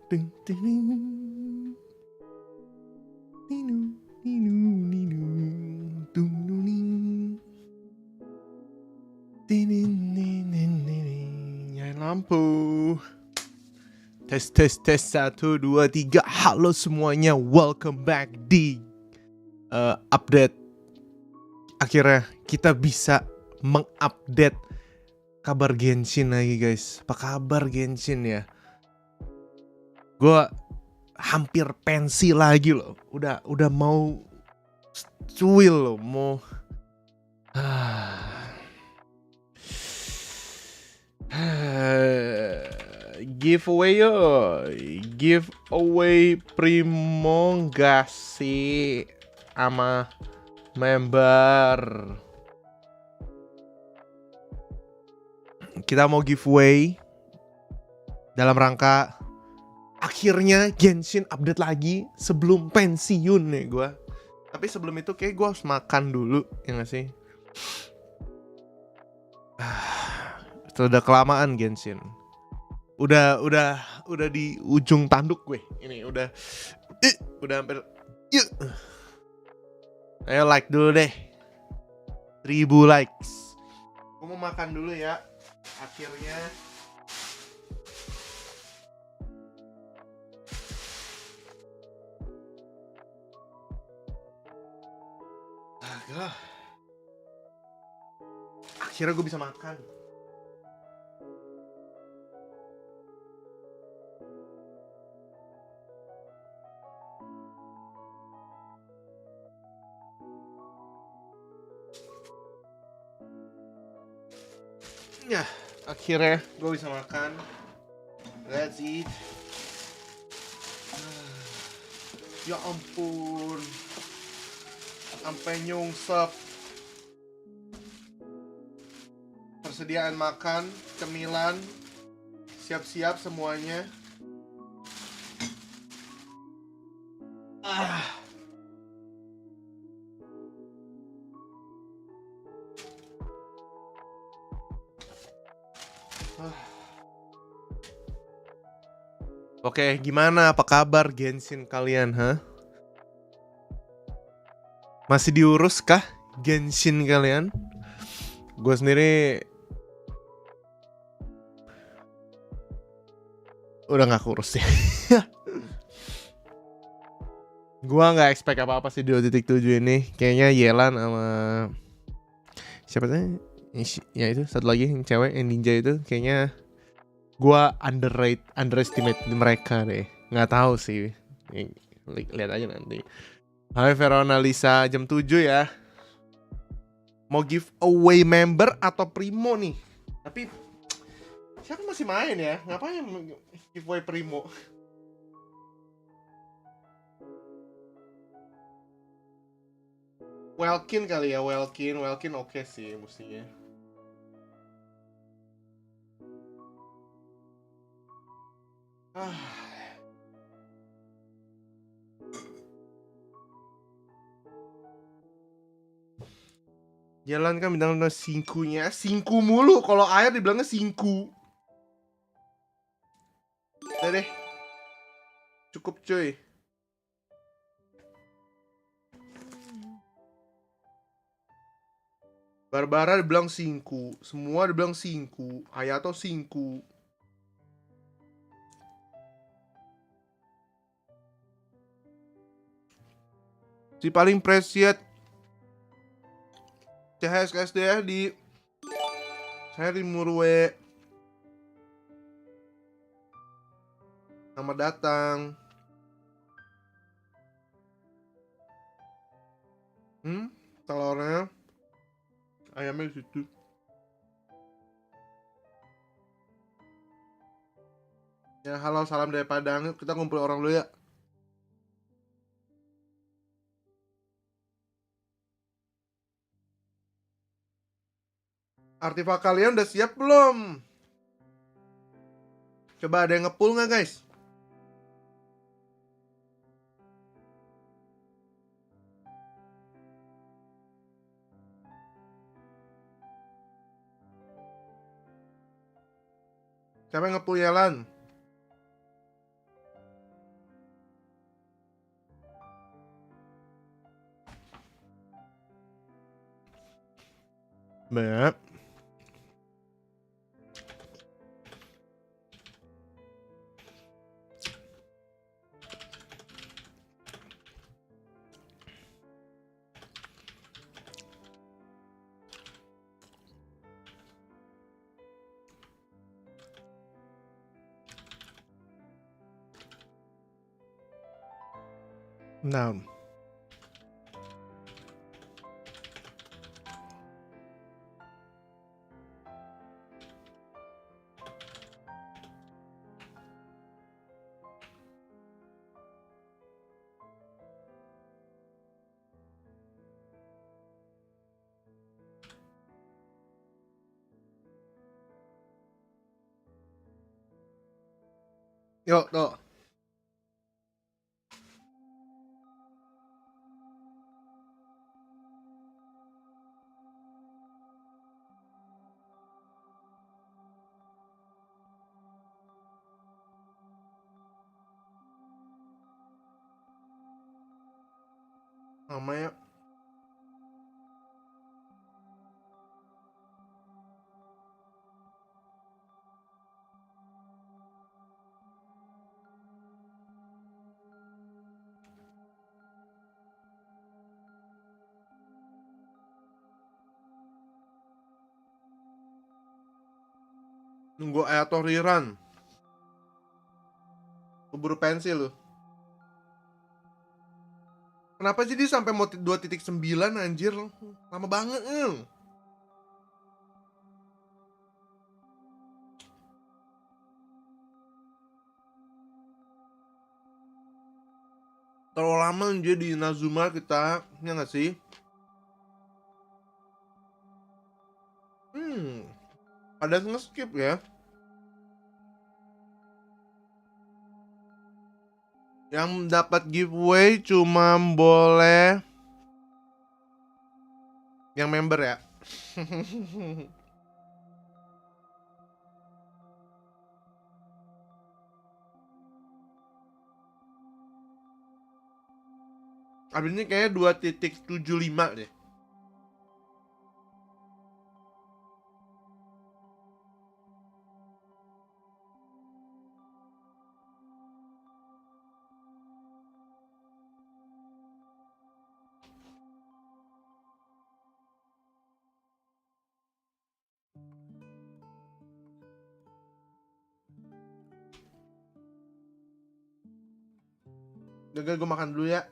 Ding, ding, ding. Ninu, ninu, ninu. Dung, dung, ning. Dinin, dinin, dinin. Nyalain lampu. Tes 1, 2, 3. Halo semuanya, welcome back di update. Akhirnya kita bisa mengupdate kabar Genshin lagi guys. Apa kabar Genshin ya? Gue hampir pensi lagi loh. Udah mau cuil loh, mau giveaway yo. Giveaway Primo gak sih sama member. Kita mau giveaway dalam rangka akhirnya Genshin update lagi sebelum pensiun nih gue. Tapi sebelum itu kayak gue harus makan dulu, ya gak sih? Udah kelamaan Genshin. Udah di ujung tanduk gue. Ini udah hampir. Ayo like dulu deh. 1000 likes. Gue mau makan dulu ya. Akhirnya. Akhirnya gue bisa makan. Ya, akhirnya gue bisa makan. Let's eat. Ya ampun, sampai nyungsep. Persediaan makan, cemilan, siap-siap semuanya. Oke, gimana? Apa kabar Genshin kalian, ha? Masih diurus kah Genshin kalian? Gue sendiri udah gak kurus ya. Gue gak expect apa-apa sih di 2.7 ini. Kayaknya Yelan sama siapa sih? Ya itu, satu lagi yang cewek, yang ninja itu. Kayaknya gue underestimate mereka deh. Gak tahu sih. Lihat aja nanti. Hai Verona Lisa, jam 7 ya. Mau giveaway member atau Primo nih? Tapi siapa masih main ya? Ngapain giveaway Primo? Welkin kali ya, Welkin oke sih mestinya. Jalan kan bintang singkunya, singku mulu. Kalau air dibilangnya singku. Udah deh, cukup cuy. Barbara dibilang singku, semua dibilang singku, Hayato singku. Si paling precious CHSKSD ya di saya di Murwe. Selamat datang. Telurnya ayamnya di situ. Ya halo, salam dari Padang. Kita ngumpul orang dulu ya. Artefak kalian udah siap belum? Coba ada yang nge-pull nggak guys? Siapa yang nge-pull Yalan? Banyak. Nah, yuk tuh. Namanya nunggu atau rerun. Keburu pensil lu. Kenapa sih dia sampai mau 2.9 anjir? Lama banget. Terlalu lama anjir di Nazuma kita, ya nggak sih? Ada nge-skip ya. Yang dapat giveaway cuma boleh yang member ya. Abis ini kayaknya 2.75 deh. Gagal, gue makan dulu ya.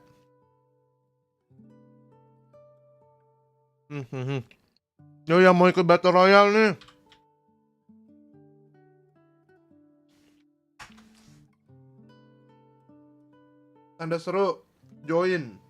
Yo, yang mau ikut Battle Royale nih. Anda seru, join.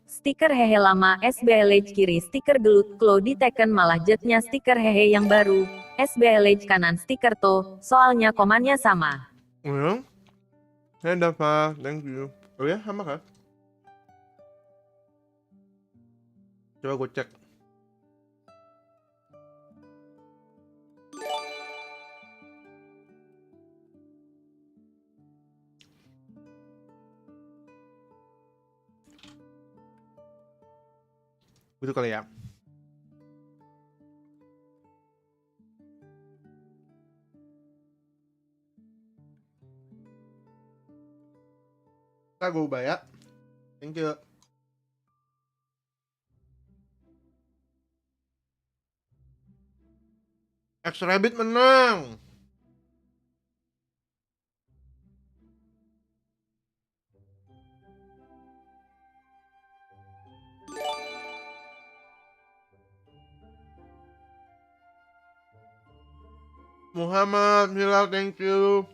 Stiker hehe lama SBLH kiri, stiker gelut Klo diteken malah jetnya stiker hehe yang baru, SBLH kanan stiker to, soalnya komannya sama. Oh ya? Saya dapat, thank you. Oh ya, sama kan? Coba gue cek. Gitu kali ya. Kita gue ubah ya. Thank you. X Rabbit menang. Muhammad Hilal, thank you.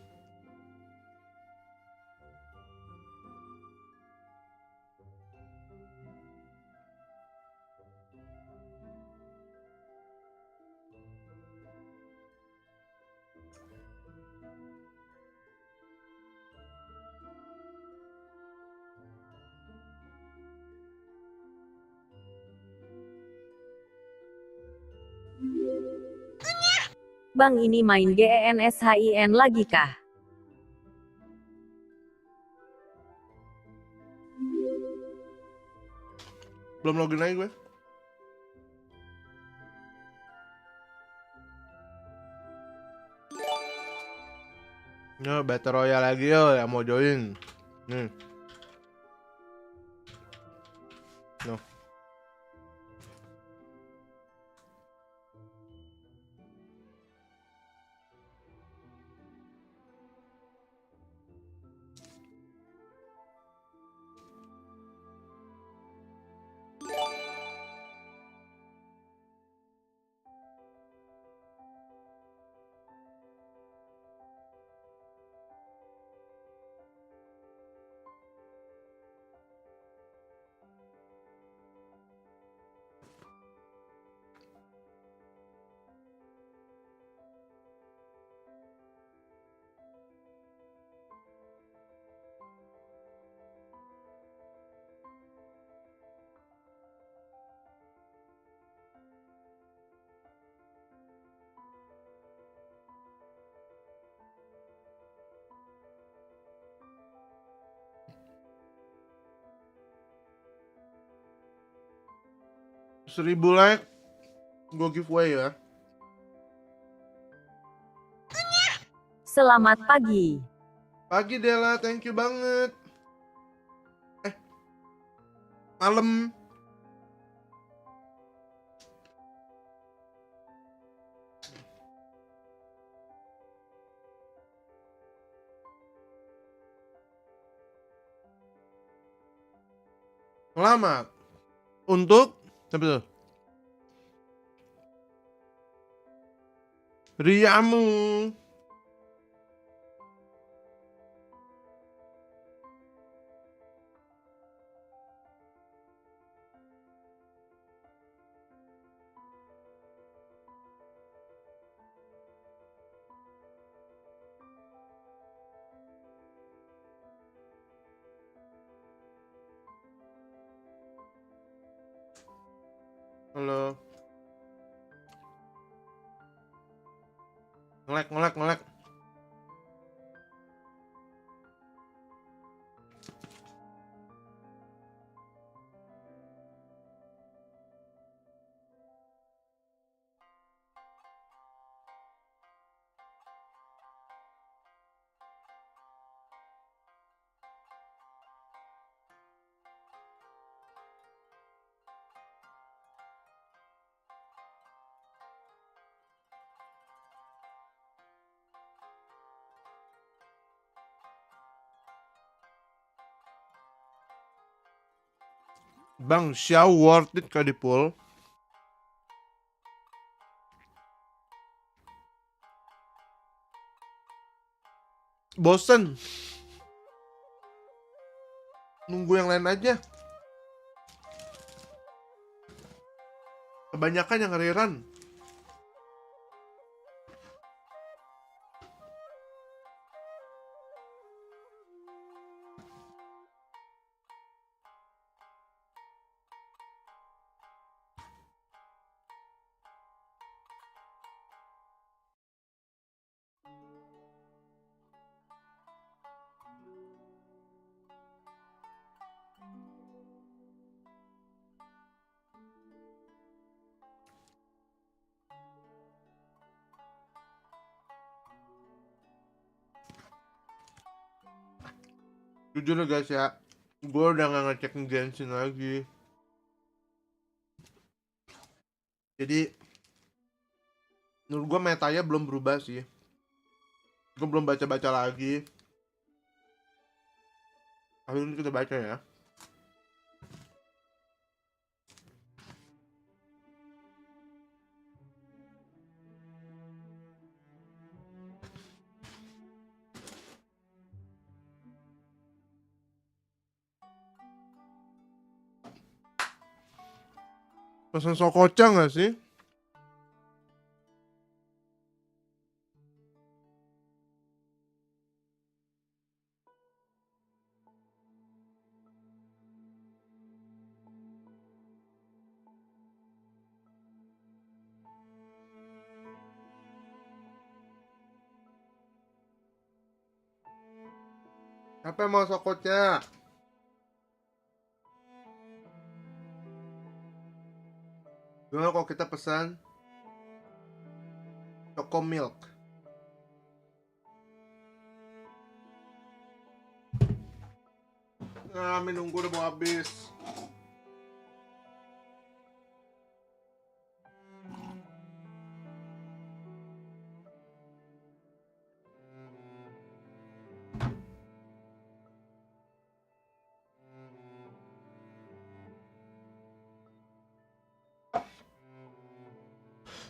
Bang ini main GENSHIN lagi kah? Belum login lagi gue. Yo, Battle Royale lagi yo yang mau join. Nih. No. Seribu like, gue giveaway ya. Selamat pagi. Pagi Dela, thank you banget. Malam. Selamat. Untuk siapa tuh? Riamu. Halo. Ngelek. Bang, Xiao worth it kah di pool? Bosen. Nunggu yang lain aja. Kebanyakan yang rerun. Jujur ya guys ya, gue udah gak ngecek Genshin lagi. Jadi menurut gue metanya belum berubah sih. Gue belum baca-baca lagi. Akhirnya kita baca ya. Pesan sokocang gak sih? Apa mau sokotnya? Gimana kalau kita pesan Choco Milk? Nah, minum gue udah mau habis.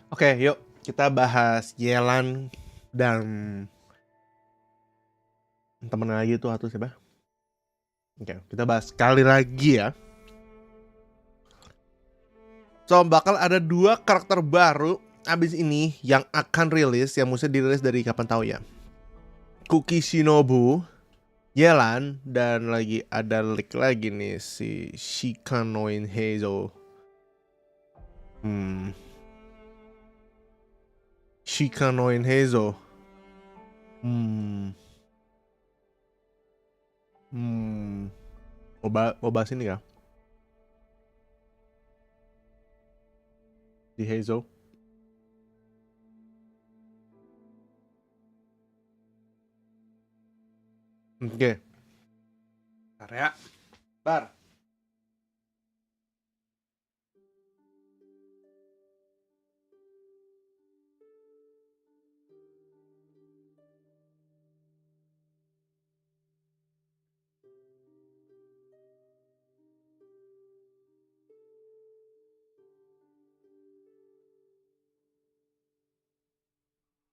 Oke, yuk kita bahas Yelan dan temen lagi tuh atau siapa? Oke, kita bahas sekali lagi ya. So, bakal ada 2 karakter baru abis ini yang akan rilis, yang mesti dirilis dari kapan tahu ya. Kukishinobu, Yelan, dan lagi ada leak lagi nih si Shikanoin Heizo. Shikanoin Heizo. Mau bahas ini ya? Di Heizo. Oke. Bentar ya. Bar.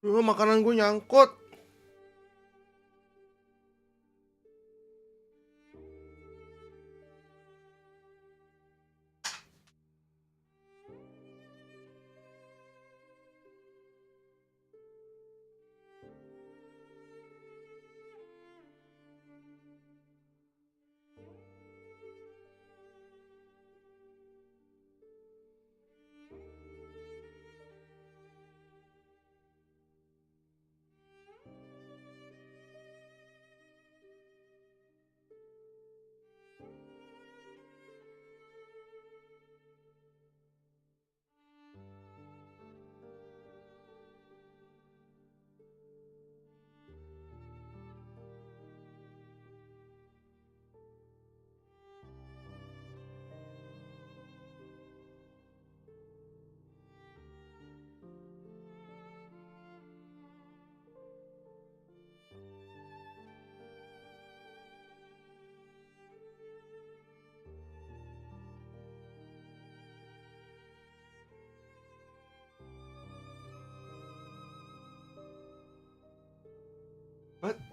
Makanan gue nyangkut.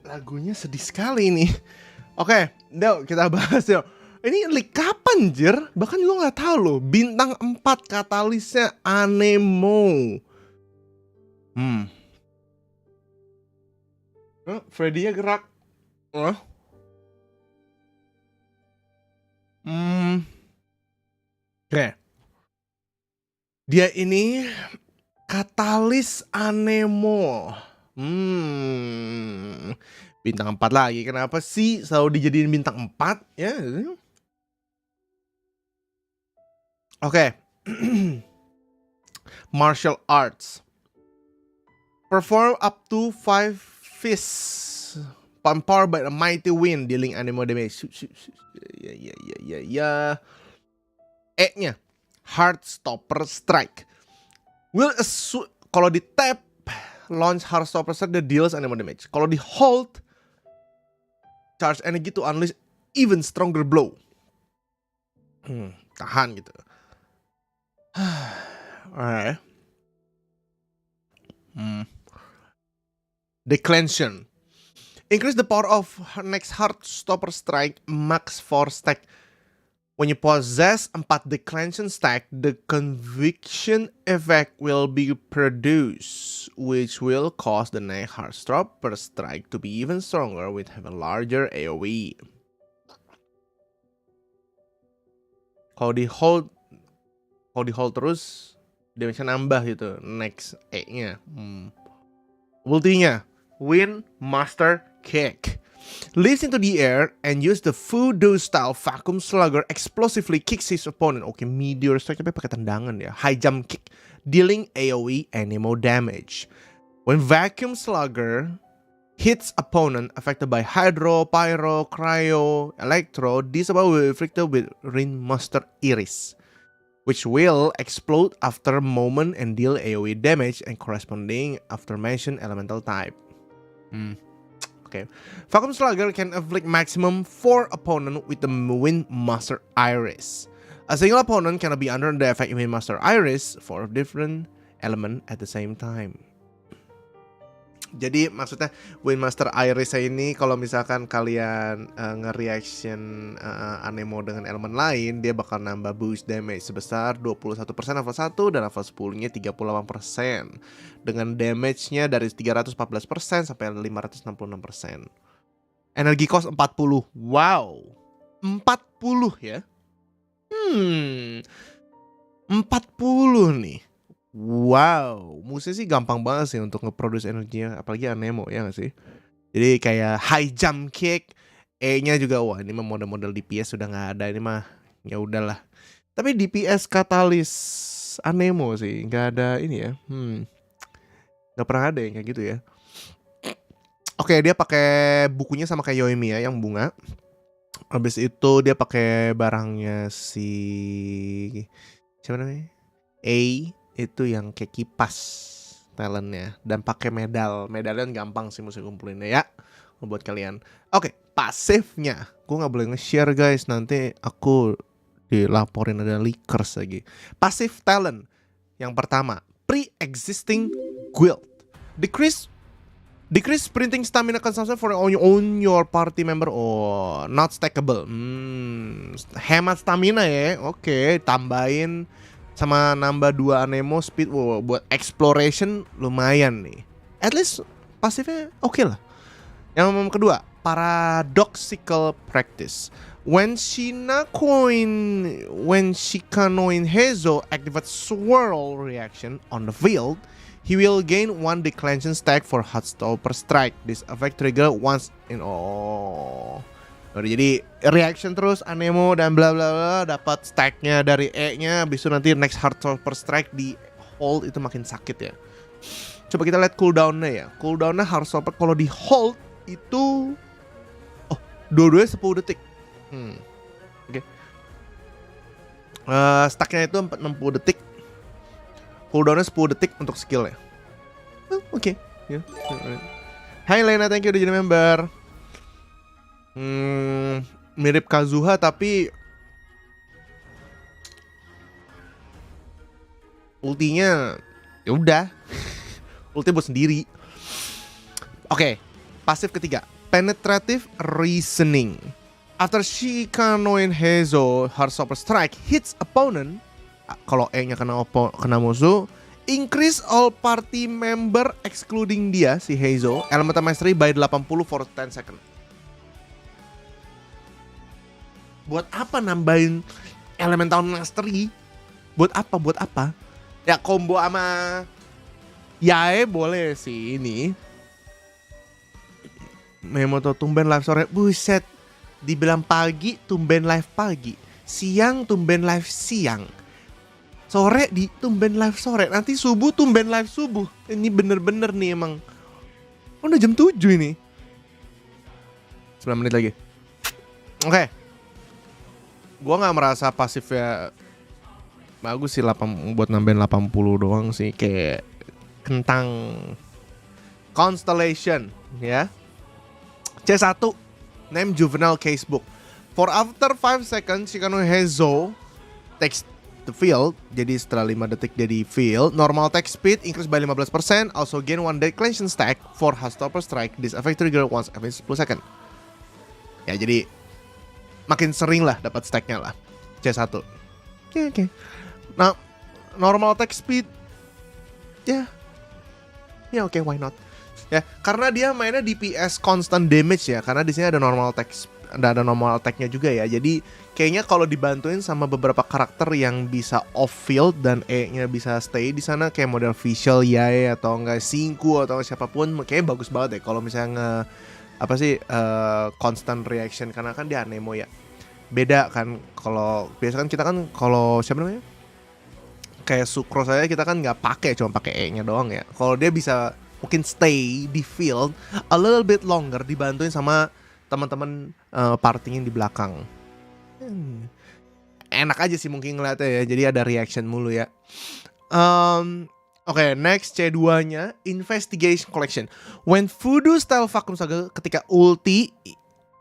Lagunya sedih sekali nih. Oke, yuk kita bahas yuk. Ini leak kapan, Jer? Bahkan gue nggak tahu loh. Bintang 4 katalisnya Anemo. Freddy-nya gerak. Oke. Dia ini katalis Anemo. Bintang 4 lagi. Kenapa sih selalu dijadiin bintang 4? Ya. Oke. Martial arts. Perform up to 5 fists. Powered by a mighty wind, dealing Anemo damage. Ya. E-nya. Heartstopper strike. Kalau di tap, launch Heartstopper strike that deals Anemo damage. Kalau di hold, charge energy to unleash even stronger blow. Tahan gitu. Alright. Declension. Increase the power of next Heartstopper strike max 4 stack. When you possess 4 declension stack, the conviction effect will be produced, which will cause the next Heartstopper strike to be even stronger with have a larger AoE. Kalau di hold terus, damage-nya nambah gitu. Next E-nya. Ultinya, Wind Master Kick. Leaps into the air and use the voodoo-style vacuum slugger explosively kicks his opponent. Oke, meteor strike tapi pakai tendangan ya. High jump kick, dealing AoE anemo damage. When vacuum slugger hits opponent affected by hydro, pyro, cryo, electro, this ability will be inflicted with Ringmaster Iris, which will explode after a moment and deal AoE damage and corresponding aforementioned elemental type. Okay. Vacuum Slugger can inflict maximum 4 opponent with the Windmaster Iris. A single opponent cannot be under the effect of Windmaster Iris for different element at the same time. Jadi maksudnya Windmaster Iris ini kalau misalkan kalian nge-reaction anemo dengan elemen lain, dia bakal nambah boost damage sebesar 21% level 1 dan level 10-nya 38%. Dengan damage-nya dari 314% sampai 566%. Energi cost 40. Wow. 40 ya. 40 nih. Wow, musuhnya sih gampang banget sih untuk nge-produce energinya, apalagi anemo ya gak sih? Jadi kayak high jump kick, E-nya juga wah ini mah model-model DPS sudah nggak ada, ini mah ya udahlah. Tapi DPS katalis anemo sih nggak ada ini ya, nggak pernah ada yang kayak gitu ya. Oke, dia pakai bukunya sama kayak Yoimiya yang bunga. Habis itu dia pakai barangnya si siapa namanya? Itu yang kayak kipas talentnya dan pakai medalnya gampang sih mesti kumpulinnya ya buat kalian. Oke, pasifnya gue nggak boleh nge-share guys, nanti aku dilaporin ada leakers lagi. Pasif talent yang pertama, pre-existing guild, decrease printing stamina consumption for your party member. Oh, not stackable. Hemat stamina ya. Oke, tambahin sama nambah 2 anemo speed. Wow, buat exploration lumayan nih. At least pasifnya oke lah. Yang kedua, paradoxical practice. When Shikanoin Hezo activates swirl reaction on the field, he will gain 1 declension stack for hot-stopper strike. This effect trigger once in jadi reaction terus anemo dan bla bla bla, dapat stacknya dari E-nya, habis itu nanti next hot-stopper strike di hold itu makin sakit ya. Coba kita lihat cooldown-nya ya. Cooldown-nya hot-stopper kalau di hold itu dua-duanya 10 detik. Oke. Stacknya itu 60 detik. Cooldown-nya 10 detik untuk skill-nya. Oke. Yeah. Hai Lena, thank you udah jadi member. Mirip Kazuha tapi ultinya ya udah. Ulti buat sendiri. Oke, pasif ketiga, penetrative reasoning. After Shikanoin Hezo Hard-Stopper Strike hits opponent, kalau E-nya kena musuh, increase all party member excluding dia si Hezo elemental mastery by 80 for 10 second. Buat apa nambahin elemental mastery? Buat apa? Ya combo sama Yae boleh sih ini. Memoto tumben live sore. Buset. Dibilang pagi, tumben live pagi. Siang, tumben live siang. Sore di tumben live sore. Nanti subuh, tumben live subuh. Ini bener-bener nih emang. Udah jam 7 ini. 9 menit lagi. Oke. Gua gak merasa pasifnya bagus sih, buat nambahin 80 doang sih. Kayak kentang Constellation ya. C1 name Juvenile Casebook. For after 5 seconds Shikano Hezo takes the field. Jadi setelah 5 detik jadi field. Normal attack speed increase by 15%. Also gain 1 declension stack for hot-stopper strike. This effect trigger once every 10 second. Ya jadi makin sering lah dapat stacknya lah. C1. Oke. Nah, normal attack speed ya oke, why not? Ya, karena dia mainnya DPS constant damage ya. Karena di sini ada normal attack-nya juga ya. Jadi kayaknya kalau dibantuin sama beberapa karakter yang bisa off field dan E-nya bisa stay di sana kayak model Visual Yae atau enggak Sinku atau siapapun, kayaknya bagus banget ya kalau misalnya apa sih constant reaction karena kan dia anemo ya. Beda kan kalau biasa kan kita kan kalau siapa namanya? Kayak Sucrose saya kita kan nggak pakai cuma pakai E-nya doang ya. Kalau dia bisa mungkin stay di field a little bit longer dibantuin sama teman-teman parting di belakang. Enak aja sih mungkin ngeliatnya ya. Jadi ada reaction mulu ya. Oke, next C2-nya Investigation Collection. When Voodoo style Vacuum Saga ketika ulti,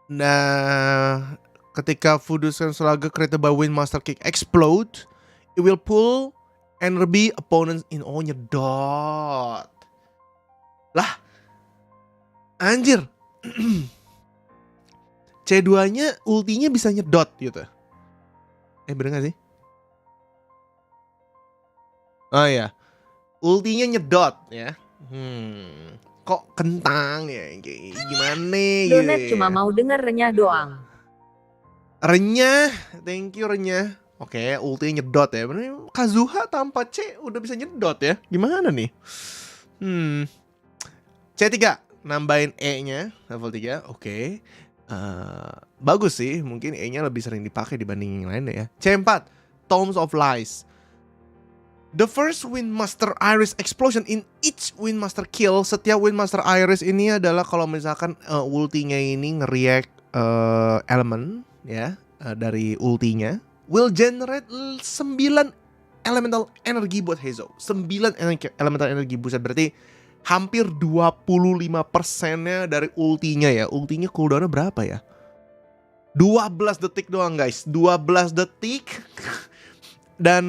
nah ketika Voodoo style Saga created by Windmaster Kick explode, it will pull energy opponents in. Oh, nyedot. Lah, anjir. C2-nya ultinya bisa nyedot gitu. Bener gak sih? Oh iya, ultinya nyedot ya. Kok kentang ya? Gimana gitu? Donet cuma mau denger renyah doang. Renyah, thank you renyah. Oke, ultinya nyedot ya. Bener, Kazuha tanpa C udah bisa nyedot ya. Gimana nih? C3, nambahin E-nya level 3. Oke. Bagus sih, mungkin E-nya lebih sering dipakai dibanding yang lain ya. C4, Tomes of Lies. The first Windmaster Iris explosion in each Windmaster kill. Setiap Windmaster Iris ini adalah kalau misalkan ultinya ini nge-react elemen ya dari ultinya, will generate 9 elemental energy buat Heizo. 9 elemental energy buset, berarti hampir 25%-nya dari ultinya ya. Ultinya cooldown-nya berapa ya? 12 detik doang guys. 12 detik. Dan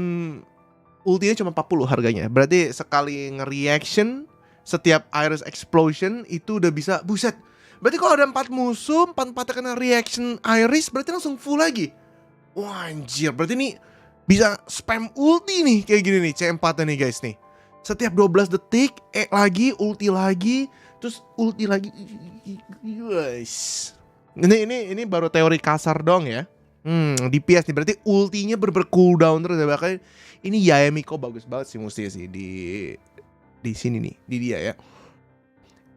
ultinya cuma 40 harganya. Berarti sekali nge-reaction setiap Iris Explosion itu udah bisa, buset. Berarti kalau ada 4 musuh, 4-4 kena reaction Iris, berarti langsung full lagi. Wah anjir, berarti nih bisa spam ulti nih kayak gini nih C4 nih guys nih. Setiap 12 detik, lagi, ulti lagi, terus ulti lagi. Guys. Ini baru teori kasar dong ya. DPS nih berarti ultinya cooldown terus ya. Bahkan ini Yayamiko bagus banget sih mesti sih di sini nih, di dia ya.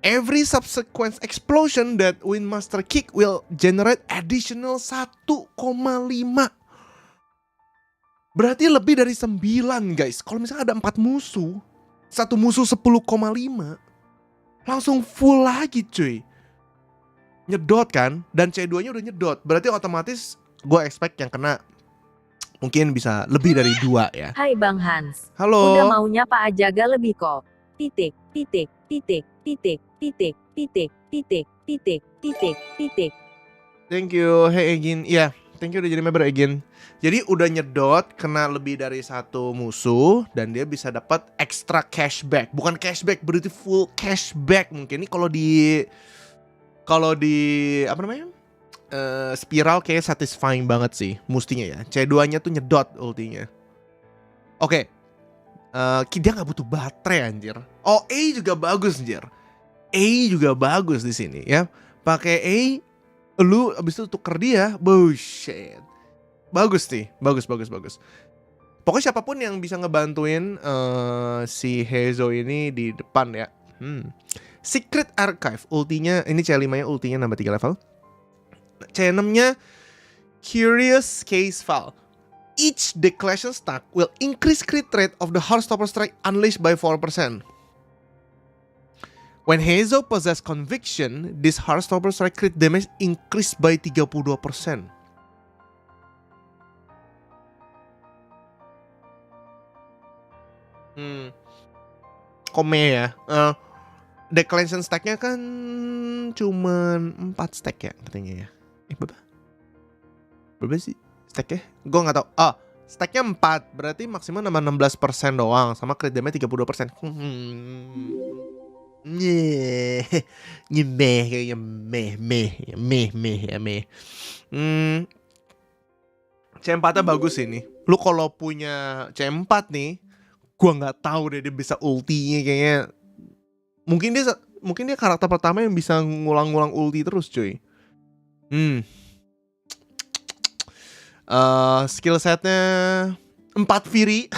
Every subsequent explosion that Windmaster Kick will generate additional 1,5. Berarti lebih dari 9 guys. Kalau misalnya ada 4 musuh, satu musuh 10,5, langsung full lagi cuy. Nyedot kan, dan C2 nya udah nyedot. Berarti otomatis gue expect yang kena mungkin bisa lebih dari 2 ya. Hai Bang Hans. Halo. Udah maunya Pak Ajaga lebih kok. Titik, titik, titik, titik, titik, titik, titik, titik, titik, titik. Thank you, hey Egin. Iya, thank you udah jadi member Egin. Jadi udah nyedot, kena lebih dari 1 musuh, dan dia bisa dapat extra cashback. Bukan cashback, berarti full cashback mungkin. Ini kalau di apa namanya? Spiral kayak satisfying banget sih mustinya ya. C2-nya tuh nyedot ultinya. Oke. Dia nggak butuh baterai anjir. Oh, A juga bagus anjir. A juga bagus di sini ya. Pakai A, lu abis itu tuker dia, bullshit. Bagus nih, bagus. Pokoknya siapapun yang bisa ngebantuin si Heizo ini di depan ya. Secret Archive ultinya, ini C5-nya ultinya nambah 3 level. C6-nya Curious Case File. Each declaration stack will increase crit rate of the Heartstopper strike unleashed by 4%. When Heizo possess conviction, this Heartstopper strike crit damage increased by 32%. Kome ya. Declaration stack-nya kan cuman 4 stack ya katanya ya. Berapa sih stack-nya? Gue gak tau. Stack-nya 4, berarti maksimal nambah 16% doang. Sama crit damage 32%. Nyemeh kayaknya meh. C4-nya bagus ini. Lu kalau punya C4 nih, gua gak tahu deh dia bisa ultinya kayaknya. Mungkin dia karakter pertama yang bisa ngulang-ngulang ulti terus cuy. Skill setnya 4 Fury.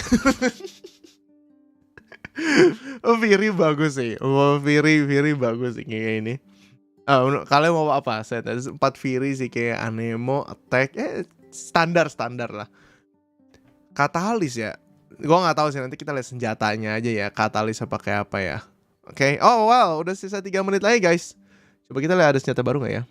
Fury bagus sih. Fury bagus sih kayak ini. Kalian mau apa? Saya ada 4 Fury sih, kayak Anemo, Attack, standar lah. Katalis ya. Gua nggak tahu sih, nanti kita lihat senjatanya aja ya. Katalis pakai apa ya? Oke. Oh wow, udah sisa 3 menit lagi guys. Coba kita lihat ada senjata baru nggak ya?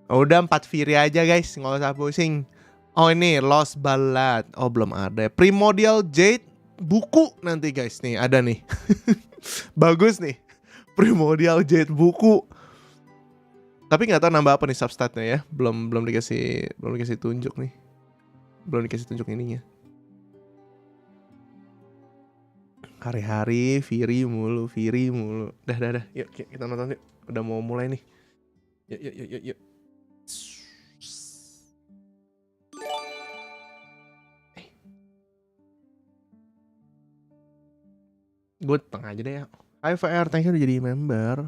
Udah 4 Fury aja guys, nggak usah pusing. Oh ini Lost Ballad. Oh belum ada. Primordial Jade buku nanti guys, nih ada nih. Bagus nih. Primordial Jade buku. Tapi nggak tahu nambah apa nih substatnya ya. Belum dikasih tunjuk nih. Belum dikasih tunjuk ininya. Hari-hari Fury mulu. Dah. Yuk kita nonton yuk. Udah mau mulai nih. Yuk. Gue tengah aja deh ya. Hi VR, thank you udah jadi member.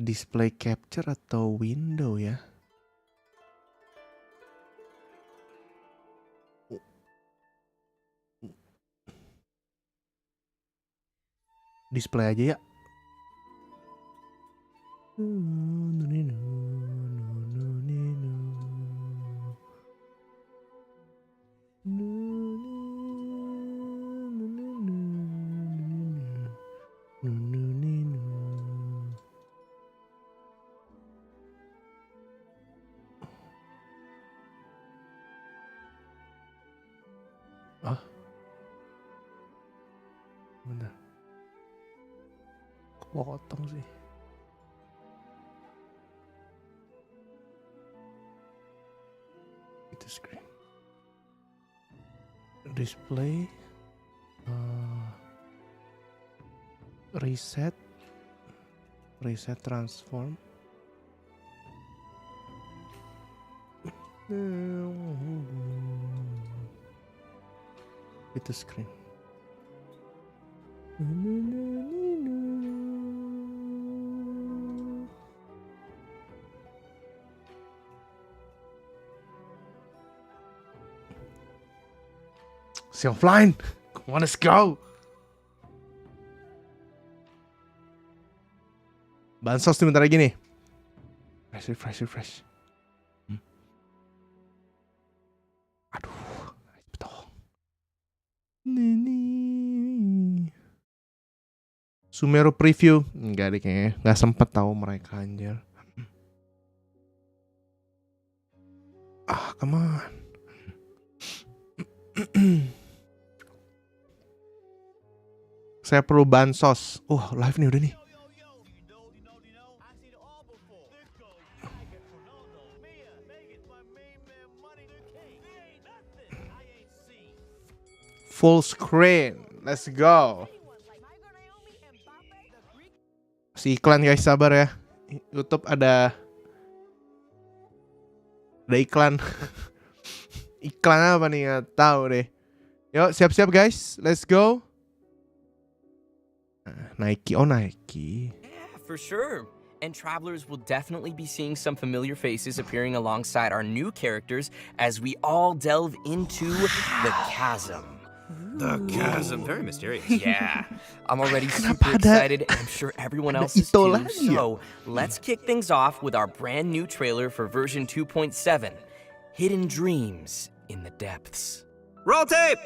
Display capture atau window ya? Display aja ya. Bentar. Kepotong sih. Itu screen. Display. Reset transform. Itu screen. Si offline. Come on, let's go. Bansos nih bentar lagi nih. Refresh. Aduh, betul. Sumeru preview. Enggak deh kayaknya. Gak sempet tahu mereka anjir. Come on. Saya perlu bansos. Live nih udah nih. Full screen. Let's go. Si iklan guys, sabar ya. YouTube ada iklan. Iklan apa nih, nggak tahu deh. Yuk siap-siap guys, let's go. Nike, Nike. Yeah, for sure. And travelers will definitely be seeing some familiar faces appearing alongside our new characters as we all delve into the chasm. The chasm, very mysterious. Yeah, I'm already super excited, and I'm sure everyone else is too. So let's kick things off with our brand new trailer for version 2.7, Hidden Dreams in the Depths. Roll tape!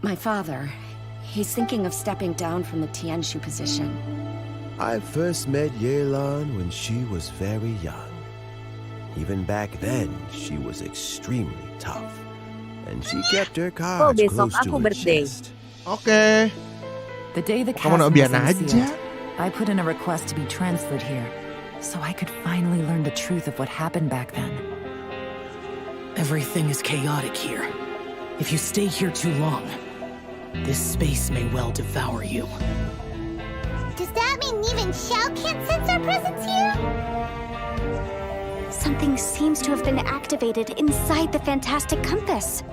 My father, he's thinking of stepping down from the Tianshu position. I first met Yelan when she was very young. Even back then, she was extremely tough. And she kept her cards besok close to aku her birthday. chest. Oke. The day the Kamu chasm biar was aja. unsealed, I put in a request to be transferred here, so I could finally learn the truth of what happened back then. Everything is chaotic here. If you stay here too long, this space may well devour you. Does that mean even Xiao can't sense our presence here? Something seems to have been activated inside the Fantastic Compass.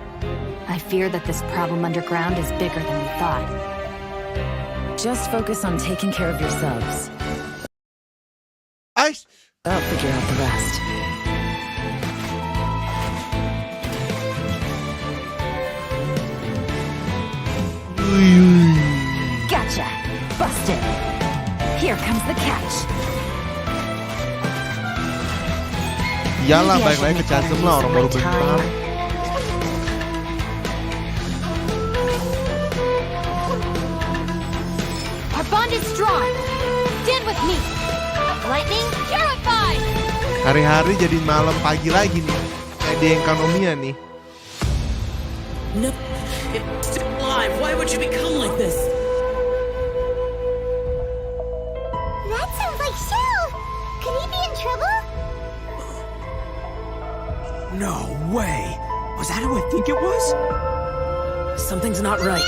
I fear that this problem underground is bigger than we thought. Just focus on taking care of yourselves. Ice. I'll figure out the rest. Gotcha. Busted. Here comes the catch. Iyalah, balik lagi ke chasm lah, orang baru bentar. Our bond is strong. Stand with me. Lightning terrified. Hari-hari jadi malam pagi lagi nih. Kayak di ekonominya nih. No, it's still alive. Why would you become like this? That sounds like Shell. Could he be in trouble? No way! Was that who I think it was? Something's not right.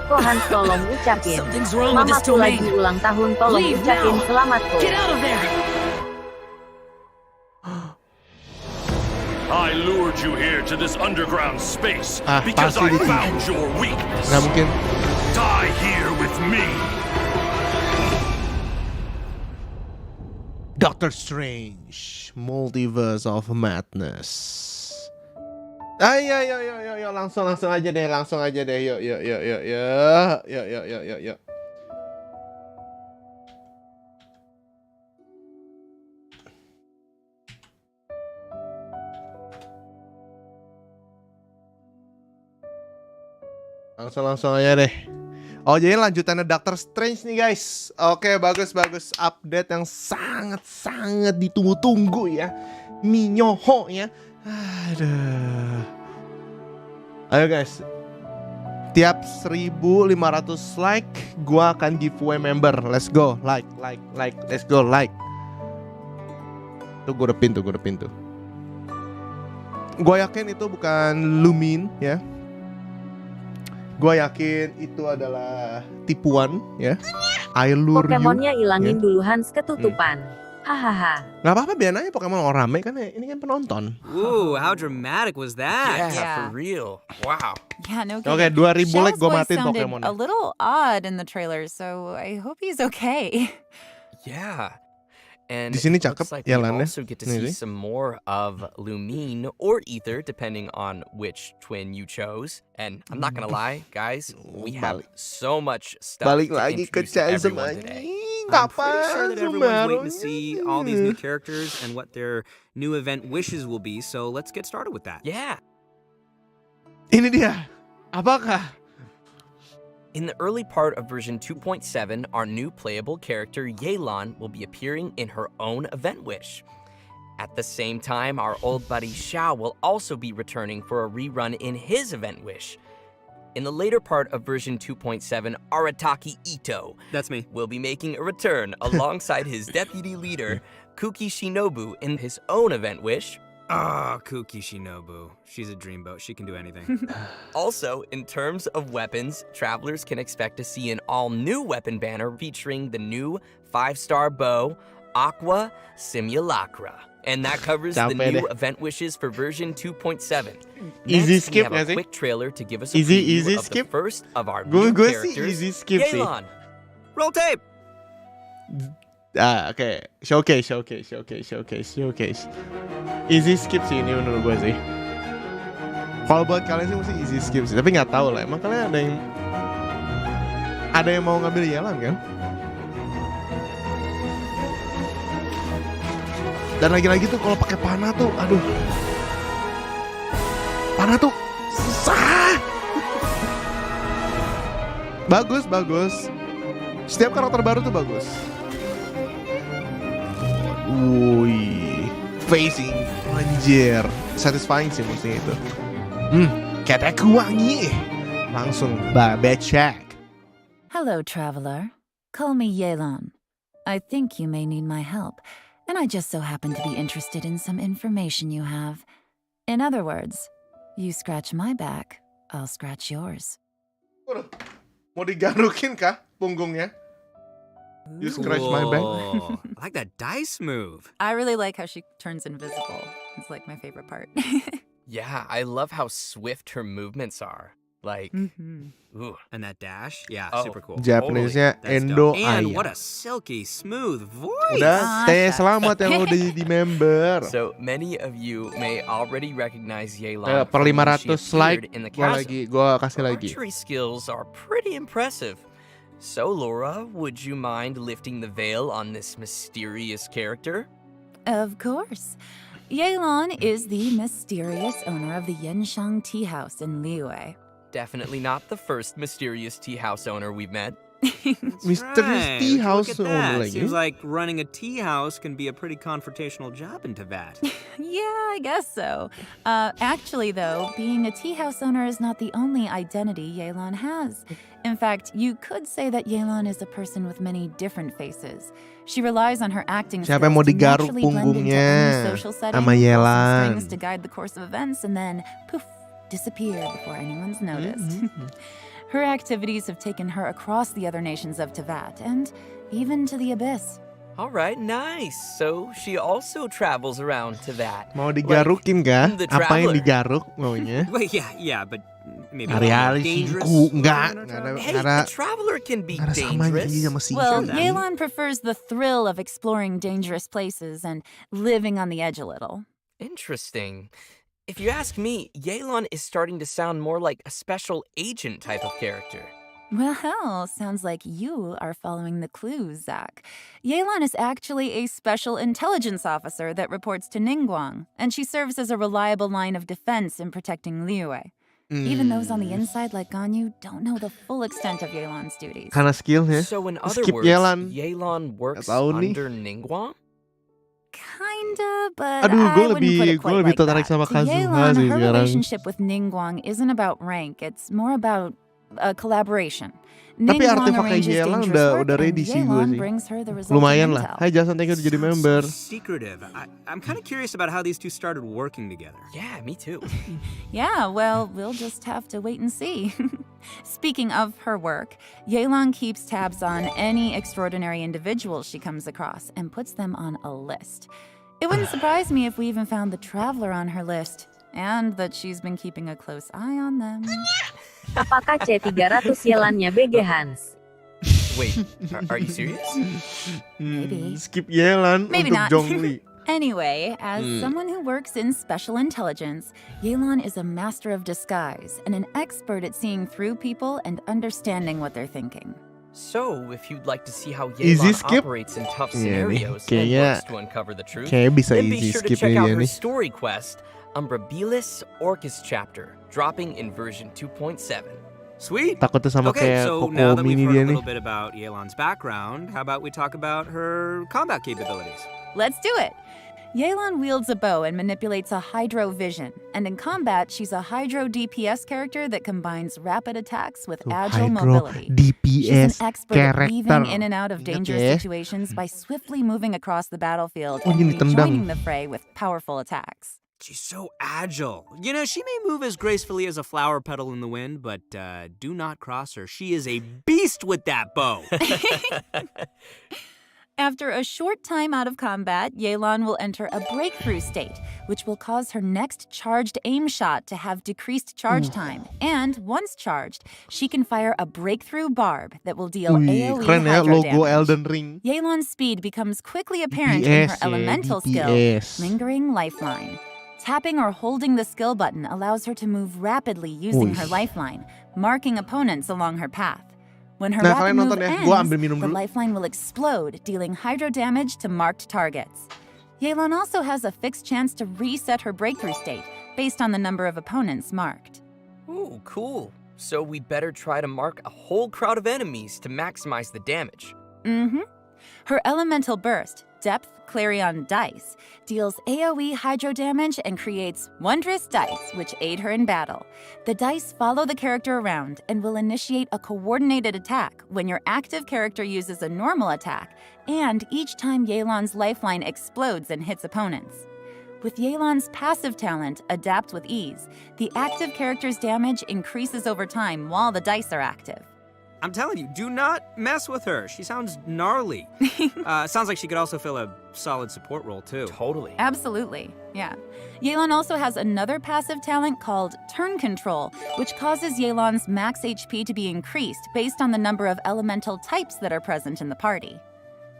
Hans, tolong ucapin. Something's wrong with this Mamaku lagi domain. ulang tahun, tolong Leave ucapin now. selamat Ko. Get out of there! I lured you here to this underground space because pasti I itu. found your weakness. Nggak mungkin. Die here with me. Doctor Strange, Multiverse of Madness. Ayo, langsung aja deh, yuk. Langsung aja deh. Oh, jadi lanjutannya Doctor Strange nih guys. Oke, bagus. Update yang sangat ditunggu-tunggu ya. Minyoho ya. Aduh. Ayo guys. Tiap 1.500 like, gua akan giveaway member. Let's go. Like. Let's go, like. Tuh gue udah pin tuh. Gua yakin itu bukan Lumin ya. Gue yakin itu adalah tipuan ya. I lure you. Pokemonnya ilangin ya. dulu Hans, ketutupan. Hahaha. Gak apa-apa, biar aja Pokemon orang rame kan ini kan penonton. Ooh, how dramatic was that? Yeah, for real. Wow. Yeah, no Oke, 2.000 like gue matiin Pokemon. A little odd in the trailer, so I hope he's okay. Yeah. And Di sini it looks cakep like we jalannya. also get to Nih, see some more of Lumine or Ether, depending on which twin you chose. And I'm not gonna lie, guys, we have so much stuff Balik to lagi ke introduce to chasm everyone aja. today. I'm pretty sure that everyone's waiting to see all these new characters and what their new event wishes will be, so let's get started with that. Yeah. Ini dia. Apakah? In the early part of version 2.7, our new playable character Yelan will be appearing in her own event wish. At the same time, our old buddy Xiao will also be returning for a rerun in his event wish. In the later part of version 2.7, Arataki Ito That's me. will be making a return alongside his deputy leader, Kooky Shinobu, in his own event wish. Ah, Kukishinobu. She's a dreamboat. She can do anything. Also, in terms of weapons, travelers can expect to see an all-new weapon banner featuring the new 5-star bow, Aqua Simulacra. And that covers the new event wishes for version 2.7. Easy Next, skip we have nggak a sih? quick trailer to give us a Easy preview of skip? the first of our Gue new sih characters, easy skip sih. Yelan. Roll tape! Oke. Showcase. Easy skip sih ini menurut gue sih. Kalau buat kalian sih mesti easy skip sih, tapi nggak tahu lah. Emang kalian ada yang mau ngambil Yelan kan? Dan lagi-lagi tuh kalau pakai panah tuh, aduh. Panah tuh susah. Bagus. Setiap karakter baru tuh bagus. Wih, facing, anjir, satisfying sih mestinya itu. Kataku wangi, langsung babecek. Hello, traveler. Call me Yelan. I think you may need my help, and I just so happen to be interested in some information you have. In other words, you scratch my back, I'll scratch yours. Mau digarukin kah punggungnya? You scratch my back. Cool. I like that dice move. I really like how she turns invisible. It's like my favorite part. Yeah, I love how swift her movements are. Like, ooh. And that dash? Yeah, Oh, super cool. Japanese-nya That's Endo dope. And Aya. what a silky smooth voice. Udah, teh selamat yang udah jadi member. So many of you may already recognize Yelan Per from when she 500 like, appeared in the gua kasih Her lagi. archery skills are pretty impressive. So Laura, would you mind lifting the veil on this mysterious character? Of course. Yelan is the mysterious owner of the Yenshang Tea House in Liyue. Definitely not the first mysterious tea house owner we've met. Mysterious tea house Look at that. lagi. Seems like running a tea house can be a pretty confrontational job in Teyvat. Yeah, I guess so. Actually, though, being a tea house owner is not the only identity Yelan has. In fact, you could say that Yelan is a person with many different faces. She relies on her acting Siapa yang mau skills to digaruk naturally blend into punggungnya any social setting, sama pull some Yelan. strings to guide the course of events, and then, poof, disappear before anyone's noticed. Her activities have taken her across the other nations of Teyvat, and even to the Abyss. All right, nice. So she also travels around to that. Mau digarukin kah? the Apa yang traveler. digaruk maunya? Wait, yeah, but maybe Hari-hari dangerous. singku, enggak ada, Hey, nggak ada, the traveler can be nggak ada samanya dangerous. dia sama singku. Well, Yelan prefers the thrill of exploring dangerous places and living on the edge a little. Interesting. If you ask me, Yelan is starting to sound more like a special agent type of character. Well, sounds like you are following the clues, Zach. Yelan is actually a special intelligence officer that reports to Ningguang, and she serves as a reliable line of defense in protecting Liyue. Even those on the inside like Ganyu don't know the full extent of Yelan's duties. Karena skillnya. So in other Skip words, Yelan. Yelan works Nggak tahu nih. under Ningguang? Kinda, but Aduh, I wouldn't put it gue quite lebih like tertarik that. sama To Kazuha Yelan, sih her sekarang. relationship with Ningguang isn't about rank. It's more about a collaboration. Tapi Ningguang artefak kayak arranges Yelan dangerous work, udah and ready sih gue Yelan sih. brings her the resulting Lumayan lah. intel. Hai Jason, thank you udah jadi member. Secretive. I'm kind of curious about how these two started working together. Yeah, me too. Yeah, well, we'll just have to wait and see. Speaking of her work, Yelan keeps tabs on any extraordinary individuals she comes across and puts them on a list. It wouldn't surprise me if we even found the Traveler on her list, and that she's been keeping a close eye on them. Apakah C300 Yelannya BG Hans? Wait, are you serious? Maybe. Skip Yelan Maybe untuk not. Zhongli. Anyway, as someone who works in special intelligence, Yelan is a master of disguise and an expert at seeing through people and understanding what they're thinking. So, if you'd like to see how Easy Yelan skip? operates in tough Iya nih, scenarios and kayaknya- works to uncover the truth, Kayaknya bisa then be easy sure to skip check out dia her nih. story quest, Umbrabilis Orcus Chapter, dropping in version 2.7. Sweet. Takutnya sama Okay, kayak so now that Kokomi we've nih heard dia a nih. little bit about Yelan's background, how about we talk about her combat capabilities? Let's do it! Yelan wields a bow and manipulates a Hydro Vision, and in combat, she's a Hydro DPS character that combines rapid attacks with agile Hydro mobility. DPS She's an expert at character. weaving in and out of Ingat dangerous ya. situations by swiftly moving across the battlefield Oh, and ini tendang. rejoining the fray with powerful attacks. She's so agile. You know, she may move as gracefully as a flower petal in the wind, but do not cross her. She is a beast with that bow. After a short time out of combat, Yelan will enter a breakthrough state, which will cause her next charged aim shot to have decreased charge time. And once charged, she can fire a breakthrough barb that will deal Wih, AoE keren ya hydro logo damage. Elden Ring. Yelan's speed becomes quickly apparent in her DPS ya, elemental skill, DPS. Lingering Lifeline. Tapping or holding the skill button allows her to move rapidly using her lifeline, marking opponents along her path. When her Nah, rapid kalian move nonton ya. ends, Gua ambil minum the dulu. lifeline will explode, dealing hydro damage to marked targets. Yelan also has a fixed chance to reset her breakthrough state, based on the number of opponents marked. Ooh, cool. So we'd better try to mark a whole crowd of enemies to maximize the damage. Mm-hmm. Her elemental burst, Depth Clarion Dice, deals AoE hydro damage and creates wondrous dice which aid her in battle. The dice follow the character around and will initiate a coordinated attack when your active character uses a normal attack, and each time Yelan's lifeline explodes and hits opponents. With Yelan's passive talent, Adapt with Ease, the active character's damage increases over time while the dice are active. I'm telling you, do not mess with her. She sounds gnarly. Sounds like she could also fill a solid support role, too. Totally. Absolutely, yeah. Yelan also has another passive talent called Turn Control, which causes Yelan's max HP to be increased based on the number of elemental types that are present in the party.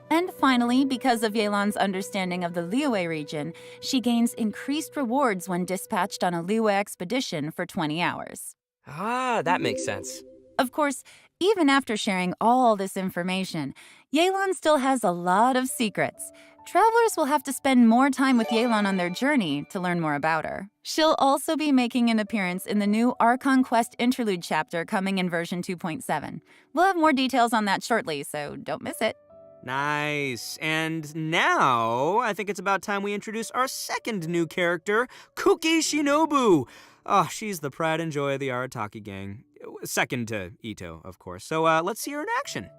And finally, because of Yelan's understanding of the Liyue region, she gains increased rewards when dispatched on a Liyue expedition for 20 hours. Ah, that makes sense. Of course, even after sharing all this information, Yelan still has a lot of secrets. Travelers will have to spend more time with Yelan on their journey to learn more about her. She'll also be making an appearance in the new Archon Quest Interlude chapter coming in version 2.7. We'll have more details on that shortly, so don't miss it. Nice. And now, I think it's about time we introduce our second new character, Kooky Shinobu. Oh, she's the pride and joy of the Arataki gang. Second to Ito, of course. So let's see her in action.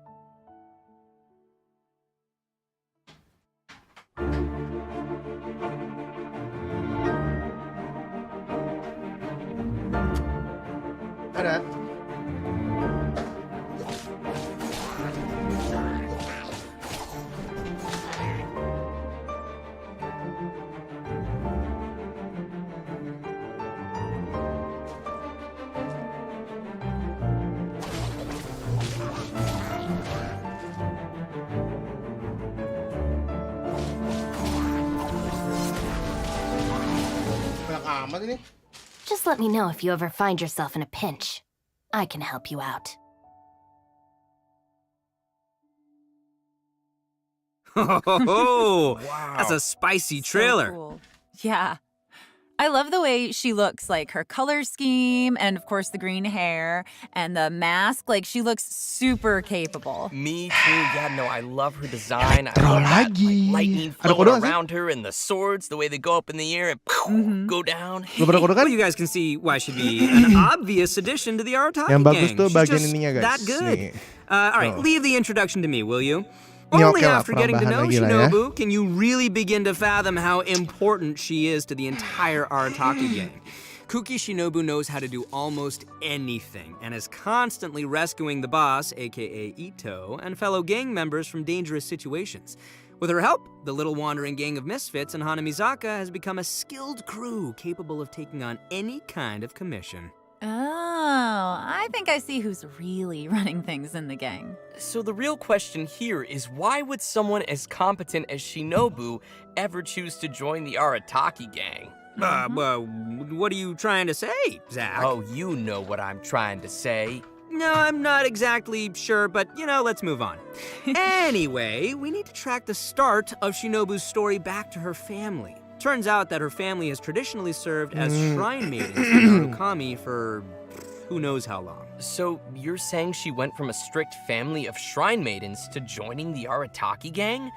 Ada. Amat ini. Just let me know if you ever find yourself in a pinch. I can help you out. Oh, Wow. that's a spicy trailer. So cool. Yeah. I love the way she looks, like her color scheme, and of course the green hair, and the mask. Like, she looks super capable. Me too. Yeah, no, I love her design. I Elektro love that, lagi. lightning Ada flowing kode nggak sih? around her and the swords, the way they go up in the air and go down. Lu pada kode kan? Well, you guys can see why she'd be an obvious addition to the Arataki Yang bagus gang. tuh She's bagian just ininya, guys. that good. Nih. All right, Oh. leave the introduction to me, will you? Ini Only oke lah, after getting to know perambahan lagi lah ya. Shinobu can you really begin to fathom how important she is to the entire Arataki gang. Kooky Shinobu knows how to do almost anything and is constantly rescuing the boss, aka Ito, and fellow gang members from dangerous situations. With her help, the little wandering gang of misfits in Hanamizaka has become a skilled crew capable of taking on any kind of commission. Oh, I think I see who's really running things in the gang. So the real question here is, why would someone as competent as Shinobu ever choose to join the Arataki gang? What are you trying to say, Zach? Oh, you know what I'm trying to say. No, I'm not exactly sure, but, let's move on. Anyway, we need to track the start of Shinobu's story back to her family. Turns out that her family has traditionally served as shrine maidens for Narukami for who knows how long. So you're saying she went from a strict family of shrine maidens to joining the Arataki gang?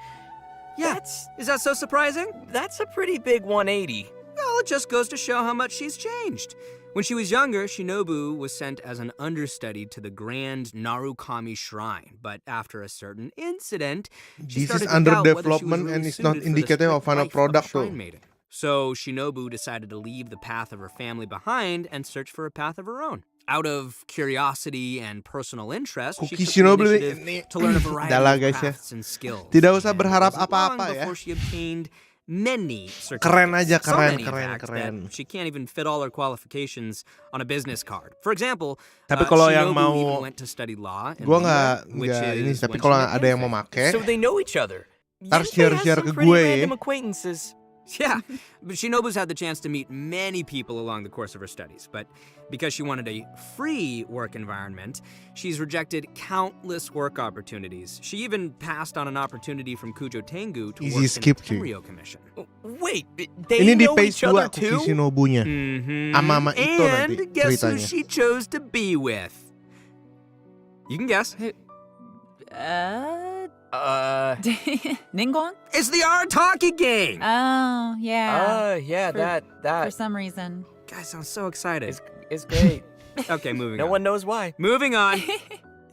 Yeah, is that so surprising? That's a pretty big 180. Well, it just goes to show how much she's changed. When she was younger, Shinobu was sent as an understudy to the Grand Narukami Shrine, but after a certain incident, she This is started to under doubt whether she was development really and it's not suited for the indicative strict of final life product a shrine tuh. maiden. So Shinobu decided to leave the path of her family behind and search for a path of her own. Out of curiosity and personal interest, she took the Kukishinobu initiative ini to learn a variety adalah of guys ya. crafts and skills. Tidak usah And it berharap wasn't long apa-apa ya. before she obtained many Keren aja, certificates. So keren, many, in keren, fact, keren. that she can't even fit all her qualifications on a business card. For example, Tapi kalau yang Shinobu mau, even went to study law in gua Modular, which nggak ini. is Tapi when kalau she met ada yang mau Genfei. make, So they know each other. ntar Genfei has share some ke pretty gue random ya. acquaintances. Yeah, but Shinobu's had the chance to meet many people along the course of her studies, but because she wanted a free work environment, she's rejected countless work opportunities. She even passed on an opportunity from Kujo Tengu to Easy work skip, in cuy. the Embryo Commission. Wait, they Ini di know page each other 2 too? Kukishinobunya. Ama Ito And nanti guess who ceritanya. she chose to be with? You can guess. Ningguang? It's the Arataki gang! Oh, yeah. Yeah, For that some reason. Guys, I'm so excited. is great. Okay, moving No on. one knows why. Moving on.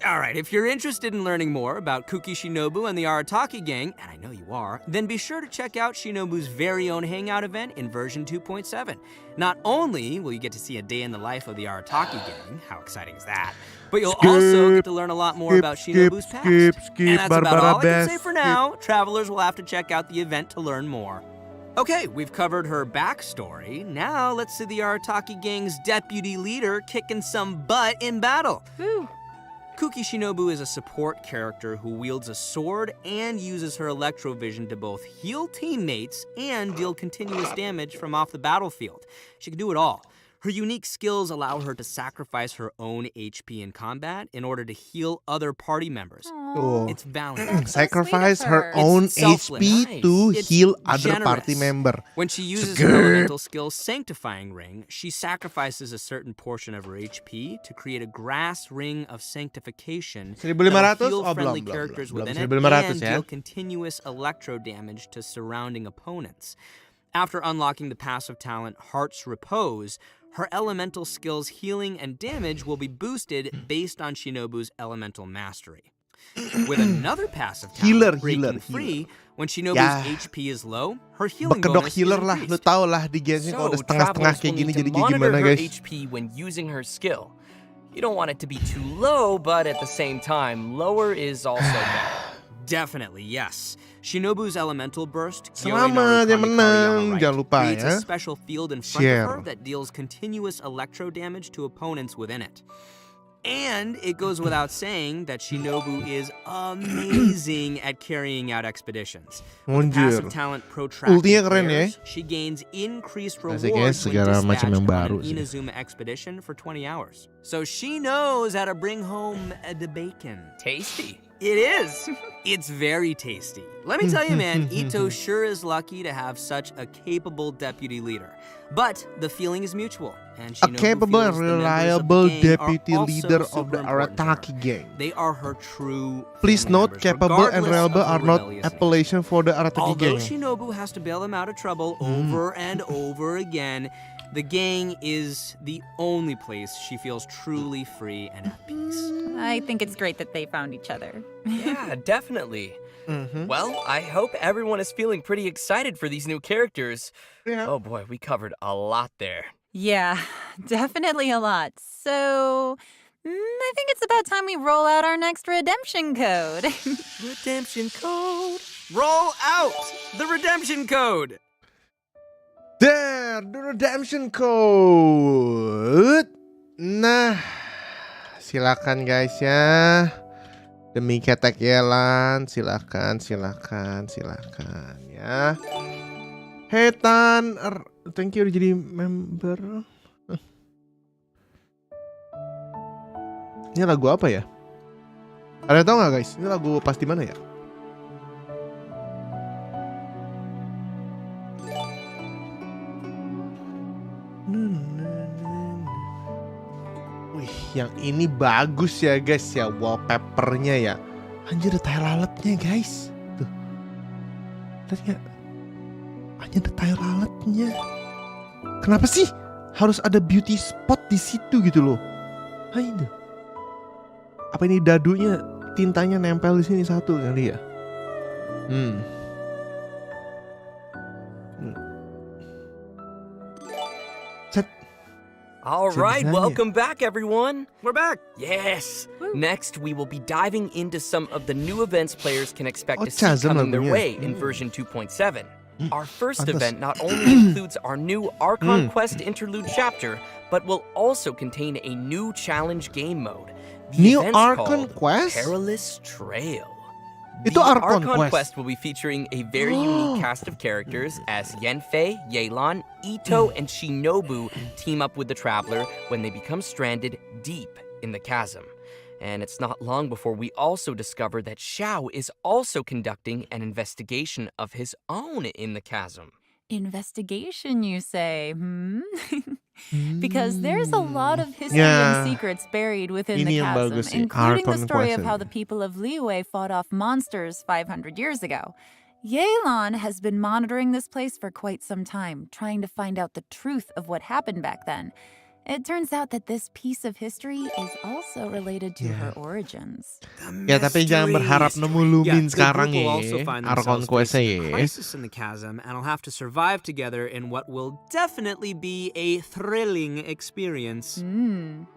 All right, if you're interested in learning more about Kukishinobu and the Arataki gang, and I know you are, then be sure to check out Shinobu's very own hangout event in version 2.7. Not only will you get to see a day in the life of the Arataki gang, how exciting is that, but you'll also get to learn a lot more about Shinobu's past. And that's about all I can say for now. Travelers will have to check out the event to learn more. Okay, we've covered her backstory. Now let's see the Arataki gang's deputy leader kicking some butt in battle. Woo. Kukishinobu is a support character who wields a sword and uses her electrovision to both heal teammates and deal continuous damage from off the battlefield. She can do it all. Her unique skills allow her to sacrifice her own HP in combat in order to heal other party members. Oh. It's valiant. Sacrifice her own HP to heal other party member. When she uses her elemental skill Sanctifying Ring, she sacrifices a certain portion of her HP to create a grass ring of sanctification that will heal friendly characters within it and deal continuous electro damage to surrounding opponents. After unlocking the passive talent Heart's Repose, her elemental skills healing and damage will be boosted based on Shinobu's elemental mastery. With another passive talent, Breaking Free, when Shinobu's HP is low, her healing bonus is increased. Lu tau lah di Genshin kalau udah setengah-setengah kayak gini jadi kayak gimana, guys. HP when using her skill. You don't want it to be too low, but at the same time, lower is also better. Definitely, yes. Shinobu's elemental burst, Selamat dia menang, jangan lupa creates ya. a special field in front of her that deals continuous electro damage to opponents within it. And it goes without saying that Shinobu is amazing at carrying out expeditions. With passive talent Protracted Flares, she gains increased rewards when dispatched on an Inazuma expedition for 20 hours. So she knows how to bring home the bacon. Tasty. It is. It's very tasty. Let me tell you, man, Ito sure is lucky to have such a capable deputy leader. But the feeling is mutual. And a capable and reliable deputy leader of the Arataki gang. They are her true. Please note, capable and reliable are not appellation for the Arataki gang. Although Shinobu has to bail them out of trouble over and over again, the gang is the only place she feels truly free and at peace. I think it's great that they found each other. Yeah, definitely. Well, I hope everyone is feeling pretty excited for these new characters. Yeah. Oh boy, we covered a lot there. Yeah, definitely a lot. So, I think it's about time we roll out our next redemption code. Redemption code. Roll out the redemption code. There, the redemption code. Nah, silakan guys ya. Demi ketek Yelan, silakan ya. Hetan, thank you udah jadi member. Ini lagu apa ya? Ada tau nggak guys? Ini lagu pas di mana ya? Wih, yang ini bagus ya guys ya, wallpapernya ya. Anjir, ada tai lalatnya guys. Tuh, lihat nggak? Anjir, ada tai lalatnya. Kenapa sih harus ada beauty spot di situ gitu loh? Ayo. Apa ini dadunya tintanya nempel di sini satu kali ya? All right, welcome back, everyone. We're back. Yes. Next, we will be diving into some of the new events players can expect to see Chazam coming their lagunya. way in version 2.7. Our first event not only includes our new Archon Quest Interlude Chapter, but will also contain a new challenge game mode. The New event's Archon called Quest? Perilous Trail. Itu The Archon Archon Quest. Quest will be featuring a very unique cast of characters as Yenfei, Yelan, Ito, and Shinobu team up with the Traveler when they become stranded deep in the chasm. And it's not long before we also discover that Xiao is also conducting an investigation of his own in the chasm. Investigation, you say? Because there's a lot of history and secrets buried within the chasm, including the story of how the people of Liyue fought off monsters 500 years ago. Yelan has been monitoring this place for quite some time, trying to find out the truth of what happened back then. It turns out that this piece of history is also related to her origins. Ya tapi jangan berharap nemu Lumin sekarang will ya. also find Arkon themselves questnya facing a ya. crisis in the chasm and will have to survive together in what will definitely be a thrilling experience.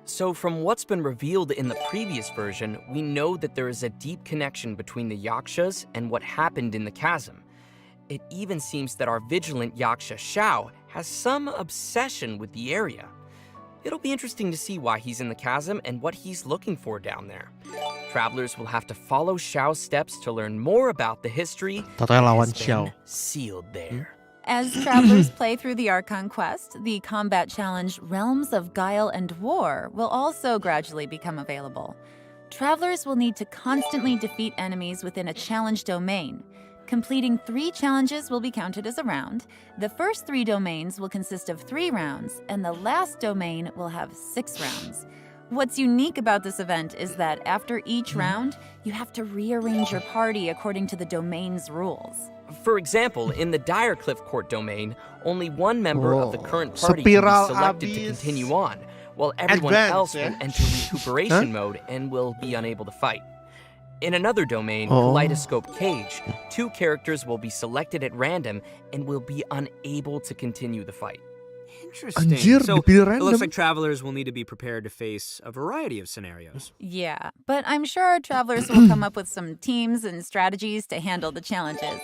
So from what's been revealed in the previous version, we know that there is a deep connection between the Yakshas and what happened in the chasm. It even seems that our vigilant Yaksha Shao has some obsession with the area. It'll be interesting to see why he's in the chasm and what he's looking for down there. Travelers will have to follow Xiao's steps to learn more about the history that lawan has Xiao. been sealed there. As travelers play through the Archon quest, the combat challenge Realms of Guile and War will also gradually become available. Travelers will need to constantly defeat enemies within a challenge domain. Completing 3 challenges will be counted as a round. The first 3 domains will consist of 3 rounds, and the last domain will have 6 rounds. What's unique about this event is that after each round, you have to rearrange your party according to the domain's rules. For example, in the Dire Cliff Court domain, only one member of the current party can be selected to continue on, while everyone else will enter recuperation mode and will be unable to fight. In another domain, Kaleidoscope Cage, 2 characters will be selected at random and will be unable to continue the fight. Interesting. Anjir, So dipilih it random. looks like travelers will need to be prepared to face a variety of scenarios. Yeah, but I'm sure our travelers will come up with some teams and strategies to handle the challenges.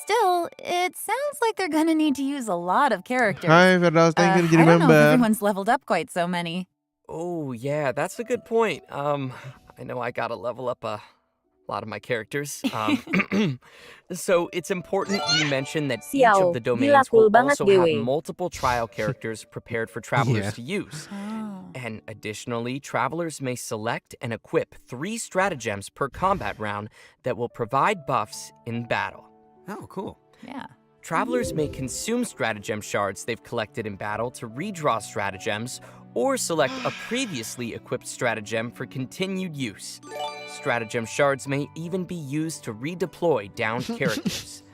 Still, it sounds like they're gonna need to use a lot of characters. Hai Firdaus, thank you jadi I don't know if member. everyone's leveled up quite so many. Oh yeah, that's a good point. I know I gotta level up a lot of my characters. So it's important you mention that each of the domains will also have multiple trial characters prepared for travelers to use. And additionally, travelers may select and equip 3 stratagems per combat round that will provide buffs in battle. Oh, cool. Yeah. Travelers may consume stratagem shards they've collected in battle to redraw stratagems, or select a previously equipped stratagem for continued use. Stratagem shards may even be used to redeploy downed characters.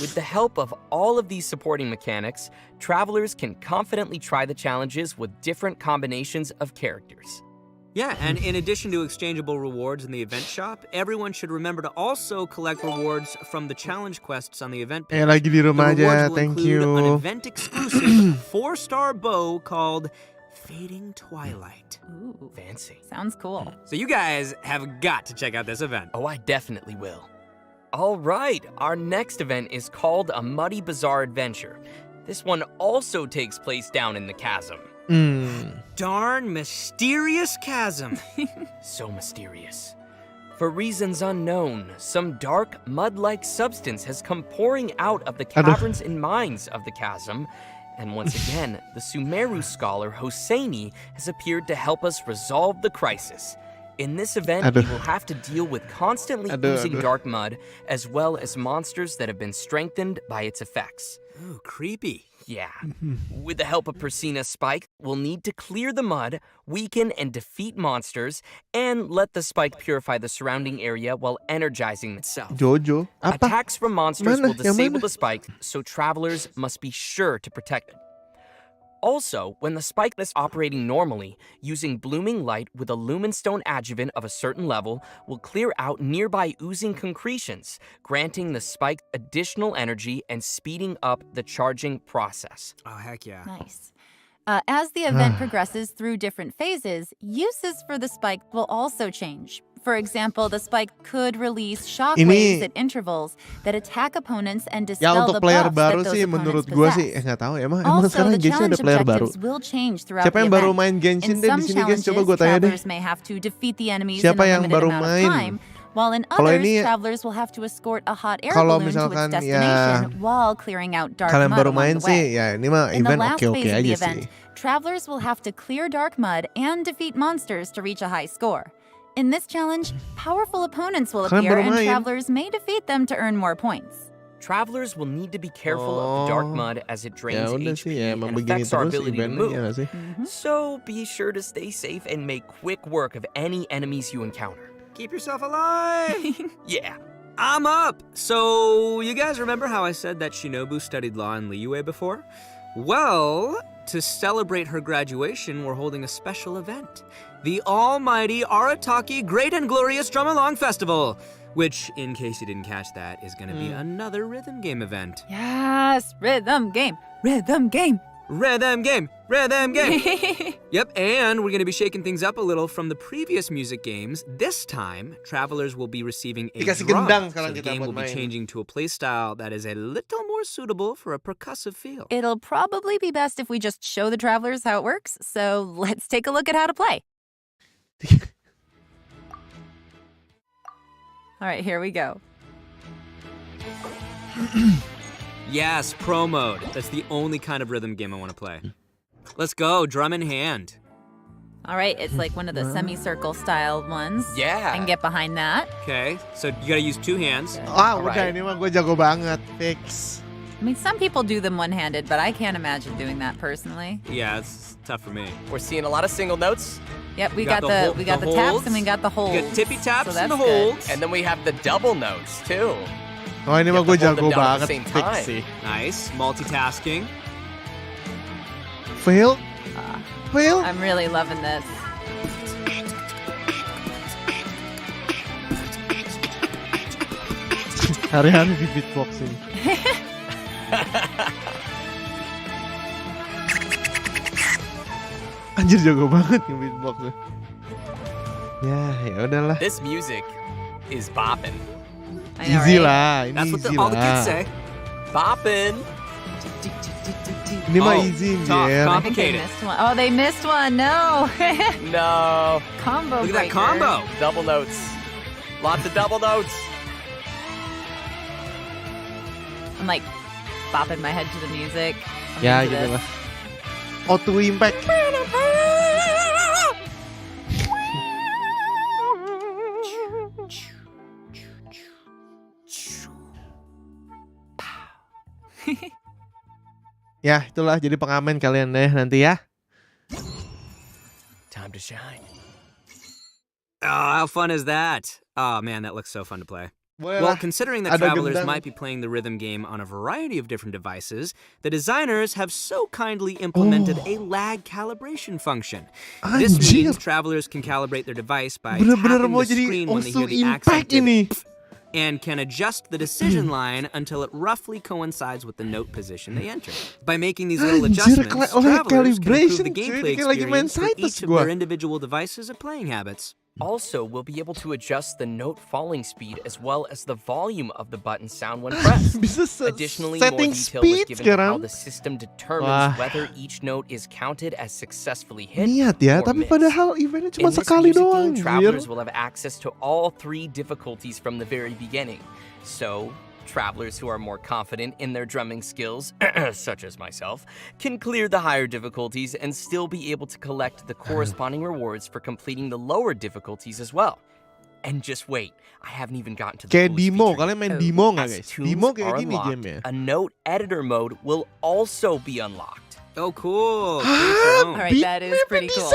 With the help of all of these supporting mechanics, travelers can confidently try the challenges with different combinations of characters. Yeah, and in addition to exchangeable rewards in the event shop, everyone should remember to also collect rewards from the challenge quests on the event page. Lagi di rumah The rewards aja, will thank include you. an event-exclusive 4-star bow called Fading Twilight. Ooh, Fancy. sounds cool. So you guys have got to check out this event. Oh, I definitely will. All right, our next event is called a Muddy Bazaar Adventure. This one also takes place down in the chasm. Darn mysterious chasm. So mysterious. For reasons unknown, some dark, mud-like substance has come pouring out of the caverns and mines of the chasm. And once again, the Sumeru scholar Hosseini has appeared to help us resolve the crisis. In this event, we will have to deal with constantly oozing dark mud, as well as monsters that have been strengthened by its effects. Ooh, creepy. Yeah. With the help of Persina Spike, we'll need to clear the mud, weaken and defeat monsters, and let the spike purify the surrounding area while energizing itself. Jojo. Apa? Attacks from monsters will Yang disable mana? the spike, so travelers must be sure to protect it. Also, when the spike is operating normally, using blooming light with a lumenstone adjuvant of a certain level will clear out nearby oozing concretions, granting the spike additional energy and speeding up the charging process. Oh, heck yeah. Nice. As the event progresses through different phases, uses for the spike will also change. For example, the spike could release shockwaves at intervals that attack opponents and Ya dispel untuk the player buffs baru that those sih opponents menurut gua sih possess. nggak tahu emang Also, sekarang the Genshin ada challenge player baru. objectives will change throughout Siapa yang the baru event. main Genshin In deh some di sini guys, coba challenges, gua tanya deh. travelers may have to defeat the enemies Siapa in a yang limited baru amount of main? time, while in Kalau others, ini- travelers will have to escort a hot air Kalau balloon to its misalkan destination while clearing out dark kalian mud baru along main the way. sih, ya ini mah In the event last oke-oke phase of the aja event, sih. travelers will have to clear dark mud and defeat monsters to reach a high score. In this challenge, powerful opponents will Kalian appear baru and main. travelers may defeat them to earn more points. Travelers will need to be careful of the dark mud as it drains Ya udah HP sih, ya emang and begini affects our terus ability to eventnya move. ya nggak sih? So be sure to stay safe and make quick work of any enemies you encounter. Keep yourself alive. Yeah. I'm up. So, you guys remember how I said that Shinobu studied law in Liyue before? Well, to celebrate her graduation, we're holding a special event. The almighty Arataki Great and Glorious Drum Along Festival, which, in case you didn't catch that, is gonna be another rhythm game event. Yes, rhythm game, rhythm game. Rhythm game, rhythm game. Yep, and we're gonna be shaking things up a little from the previous music games. This time, travelers will be receiving a Dikasih drum, gendang so sekarang the kita game buat will be main. changing to a playstyle that is a little more suitable for a percussive feel. It'll probably be best if we just show the travelers how it works, so let's take a look at how to play. All right, here we go. Yes, pro mode. That's the only kind of rhythm game I want to play. Let's go, drum in hand. All right, it's like one of the semicircle style ones. Yeah. I can get behind that. Okay, so you gotta use 2 hands. Ah, udah Alright. ini mah gue jago banget. Fix. I mean, some people do them one-handed, but I can't imagine doing that personally. Yeah, it's tough for me. We're seeing a lot of single notes, Yep, we got got the we got the the taps holds. and we got the holds. You got tippy taps so and the that's good. holds. and then we have the double notes too. Oh ini mah You gue have to hold them jago down at the banget. same Fix time. sih. Nice, multitasking. Fail? Fail? I'm really loving this. Hari-hari di beatboxing. Anjir jago banget yang beatboxnya. Ya udahlah. This music is bopping. I know, Easy right? lah, ini That's what easy all the kids lah. say. Bopping. Ini mah Oh, easy, tough, Jer. I think they complicated. missed one. Oh, they missed one. No. No. Combo Look at that breaker. combo. Double notes. Lots of double notes. I'm like bopping my head to the music. I'm Ya into gitu this. lah. Auto impact. Ya itulah jadi pengamen kalian deh nanti ya. Time to shine. Oh, how fun is that? Oh man, that looks so fun to play. Boleh Well, lah. considering that Ada travelers gendang. might be playing the rhythm game on a variety of different devices, the designers have so kindly implemented a lag calibration function. This Anjir. means travelers can calibrate their device by Bener-bener tapping mau the jadi screen when they hear Auto the impact accented ini. and can adjust the decision line until it roughly coincides with the note position they enter. By making these little Anjir, adjustments, oleh travelers can improve calibration, the cuy. gameplay Kayak lagi main experience for Cytus each of gua. their individual devices and playing habits. Also, we'll be able to adjust the note falling speed as well as the volume of the button sound when pressed. Bisa Additionally, more setting detail was speed given to how sekarang. the system determines Wah. whether each note is counted as successfully hit Niat ya, or tapi missed. padahal eventnya cuma In this sekali music doang. game, Anjir. travelers will have access to all 3 difficulties from the very beginning. So, travelers who are more confident in their drumming skills, such as myself, can clear the higher difficulties and still be able to collect the corresponding rewards for completing the lower difficulties as well. And just wait, I haven't even gotten to the Kayak coolest demo, feature kalian main yet. demo nggak As guys? tunes Demo kayak are gini unlocked, gamenya. a note editor mode will also be unlocked. Oh, cool. Create your own. All right, that is pretty cool.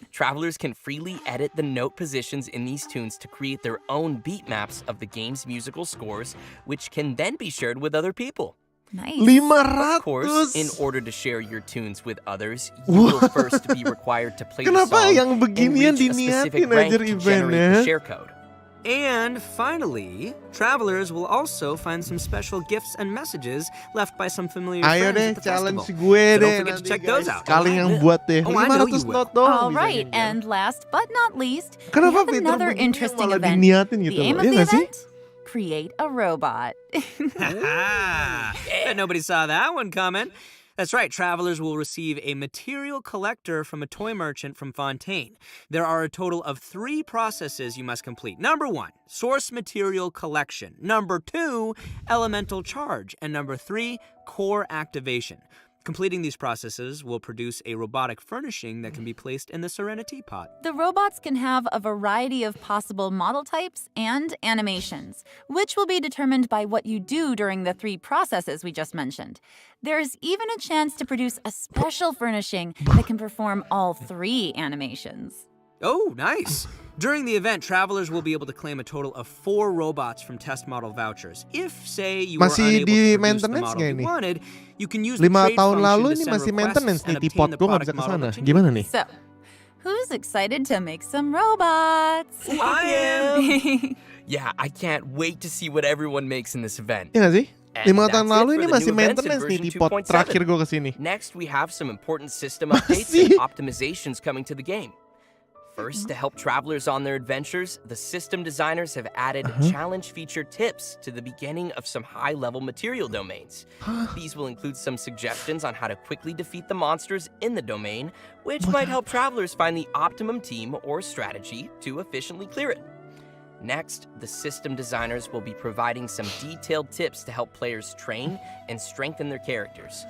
Travelers can freely edit the note positions in these tunes to create their own beat maps of the game's musical scores, which can then be shared with other people. Nice. Of 500. course, in order to share your tunes with others, you will first be required to play the Kenapa song yang and beginian reach a specific diniatin rank anjir to generate eventnya? the share code. And finally, travelers will also find some special gifts and messages left by some familiar Ayo friends deh, at the challenge festival. gue So deh don't forget to nanti check those guys. out. Kalian yang buat deh. Oh, I know you 500 will. not doang. All bisa right, kan, and last but not least, Kenapa we have fitur another begini interesting malah event. diniatin gitu The aim loh? of Iya the nggak sih? event? Create a robot. Bet nobody saw that one coming. That's right, travelers will receive a material collector from a toy merchant from Fontaine. There are a total of 3 processes you must complete. Number 1, source material collection. Number 2, elemental charge. And number 3, core activation. Completing these processes will produce a robotic furnishing that can be placed in the Serenity Pod. The robots can have a variety of possible model types and animations, which will be determined by what you do during the 3 processes we just mentioned. There's even a chance to produce a special furnishing that can perform all 3 animations. Oh, nice. During the event, travelers will be able to claim a total of 4 robots from test model vouchers. If, say, you were Masih unable di to produce the maintenance model nggak you ini? wanted, you can use the 5 trade tahun function lalu to ini send masih requests maintenance and nih obtain tipot. the Gue nggak product bisa ke model sana. that you Gimana need. nih? So, who's excited to make some robots? I am! Yeah, I can't wait to see what everyone makes in this event. Iya nggak sih? And 5 tahun that's it lalu for ini the masih new events in maintenance nih version tipot 2.7. terakhir gue kesini. Next, we have some important system updates and optimizations coming to the game. First, to help travelers on their adventures, the system designers have added challenge feature tips to the beginning of some high-level material domains. These will include some suggestions on how to quickly defeat the monsters in the domain, which might help travelers find the optimum team or strategy to efficiently clear it. Next, the system designers will be providing some detailed tips to help players train and strengthen their characters.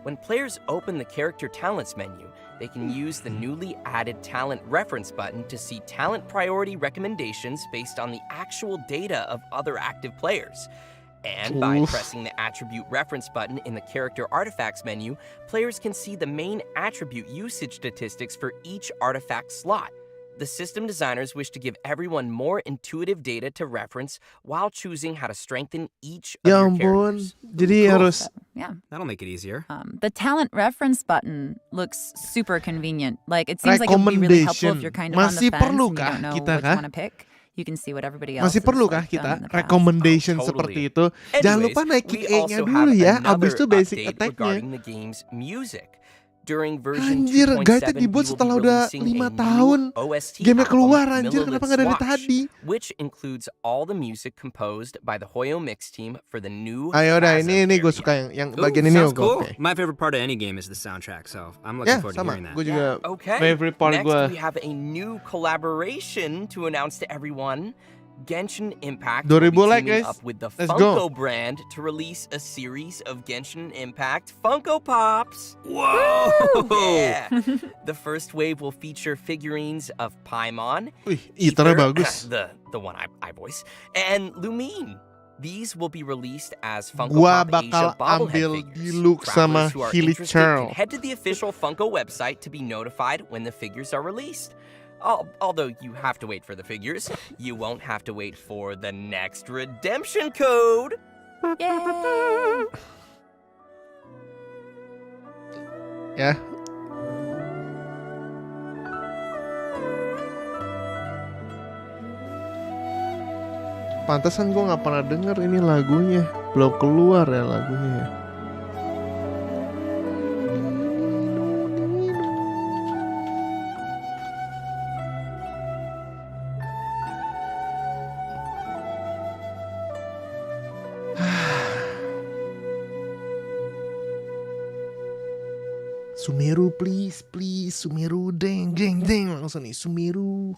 When players open the Character Talents menu, they can use the newly added Talent Reference button to see talent priority recommendations based on the actual data of other active players. And by pressing the Attribute Reference button in the Character Artifacts menu, players can see the main attribute usage statistics for each artifact slot. The system designers wish to give everyone more intuitive data to reference while choosing how to strengthen each of Ya your ampun, characters. jadi harus Yeah. That'll make it easier. The talent reference button looks super convenient. Like, it seems like it would be really helpful if you're kind of on the Masih fence and you perlukah don't know kita which kah? one to pick. You can see what everybody else Masih has, perlukah like, kita done in the past. recommendation Oh, totally. seperti itu? Jangan Anyways, lupa naikin we E-nya also dulu have ya, another abis itu basic update attack-nya. regarding the game's music. During version Anjir, 2.7, guide-nya we dibuat will setelah be udah releasing 5 a tahun. new OST Game-nya keluar, album, anjir, kenapa nggak dari Millilith tadi? Swatch, which includes all the music composed by the Hoyo Mix team for the new Ayo udah, Chasm ini gue area. suka yang Ooh, bagian ini. sounds Oke. cool. My favorite part of any game is the soundtrack, so I'm looking Ya, forward to sama. hearing that. Gue juga Okay. favorite part Next, gue. we have a new collaboration to announce to everyone. Genshin Impact will be 2000 like, teaming guys. up with the Let's Funko go. brand to release a series of Genshin Impact Funko Pops. Whoa! Yeah. The first wave will feature figurines of Paimon, Wih, gitarnya Ether, bagus. the one I voice, and Lumine. These will be released as Funko Gua Pop Asia bakal bobblehead ambil figures. Diluc sama Travelers who are Hilly interested Churl. can head to the official Funko website to be notified when the figures are released. Although you have to wait for the figures, you won't have to wait for the next redemption code. Yay! Ya. Pantesan gue nggak pernah denger ini lagunya, belum keluar ya lagunya ya. Sumeru please, Sumeru deng langsung nih Sumeru.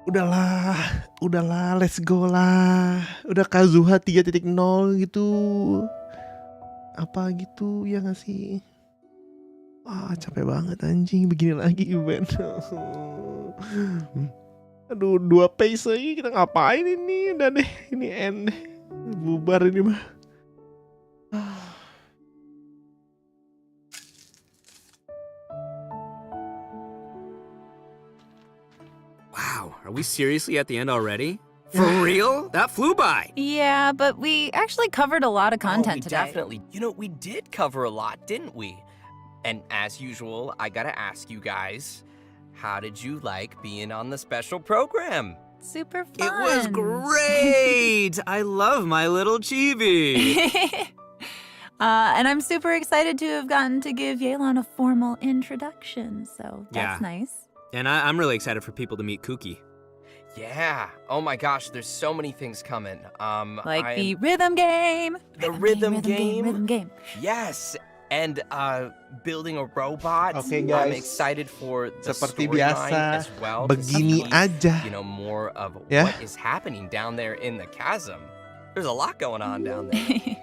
Udahlah, let's go lah. Udah Kazuha 3.0 gitu. Apa gitu ya gak sih? Capek banget anjing begini lagi event. Aduh, 2 pace lagi kita ngapain ini? Udah deh, ini end. Bubar ini mah. Wow, are we seriously at the end already? For real? That flew by. Yeah, but we actually covered a lot of content today. Definitely. We did cover a lot, didn't we? And as usual, I gotta ask you guys, how did you like being on the special program? Super fun. It was great. I love my little chibi. And I'm super excited to have gotten to give Yelan a formal introduction, so that's nice. And I'm really excited for people to meet Kooky. Yeah. Oh my gosh, there's so many things coming. Like the rhythm game. Rhythm game. Rhythm game. Yes. And building a robot. Okay, guys. I'm excited for the Seperti storyline biasa, as well. begini to see, aja. More of Yeah? what is happening down there in the chasm. There's a lot going on down there.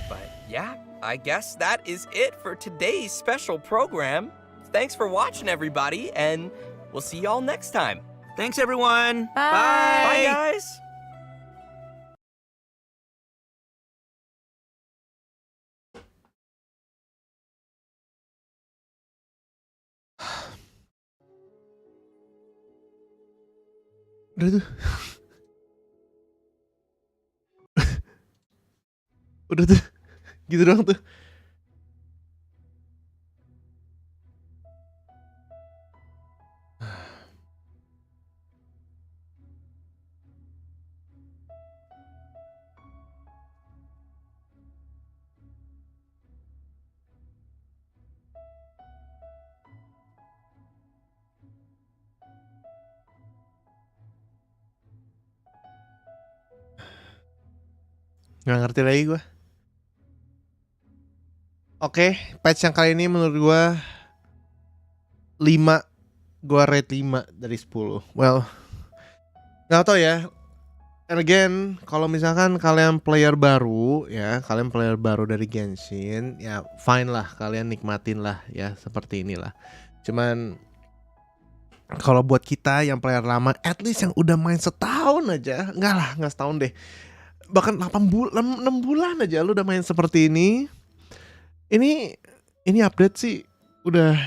But yeah, I guess that is it for today's special program. Thanks for watching, everybody, and we'll see y'all next time. Thanks, everyone. Bye. Bye, guys. Udah tuh. Udah tuh. Gitu doang tuh. Nggak ngerti lagi gue. Oke, patch yang kali ini menurut gue 5. Gue rate 5 dari 10. Well, nggak tau ya. And again, kalau misalkan kalian player baru ya, kalian player baru dari Genshin, ya fine lah, kalian nikmatin lah ya seperti inilah. Cuman kalau buat kita yang player lama, at least yang udah main setahun aja, nggak setahun deh, bahkan 6 bulan aja lu udah main seperti ini. Ini update sih udah.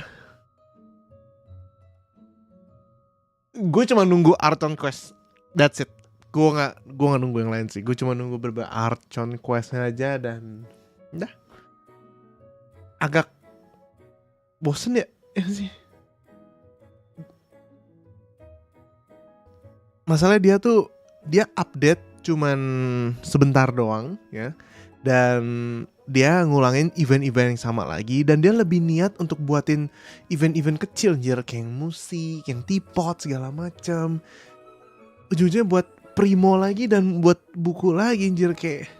Gue cuma nunggu Archon Quest, that's it. Gue nggak nunggu yang lain sih. Gue cuma nunggu beberapa Archon Questnya aja dan udah. Agak bosen ya sih. Masalahnya dia update cuman sebentar doang ya. Dan dia ngulangin event-event yang sama lagi. Dan dia lebih niat untuk buatin event-event kecil anjir, kayak yang musik, yang teapot segala macam. Ujung-ujungnya buat primo lagi dan buat buku lagi anjir, kayak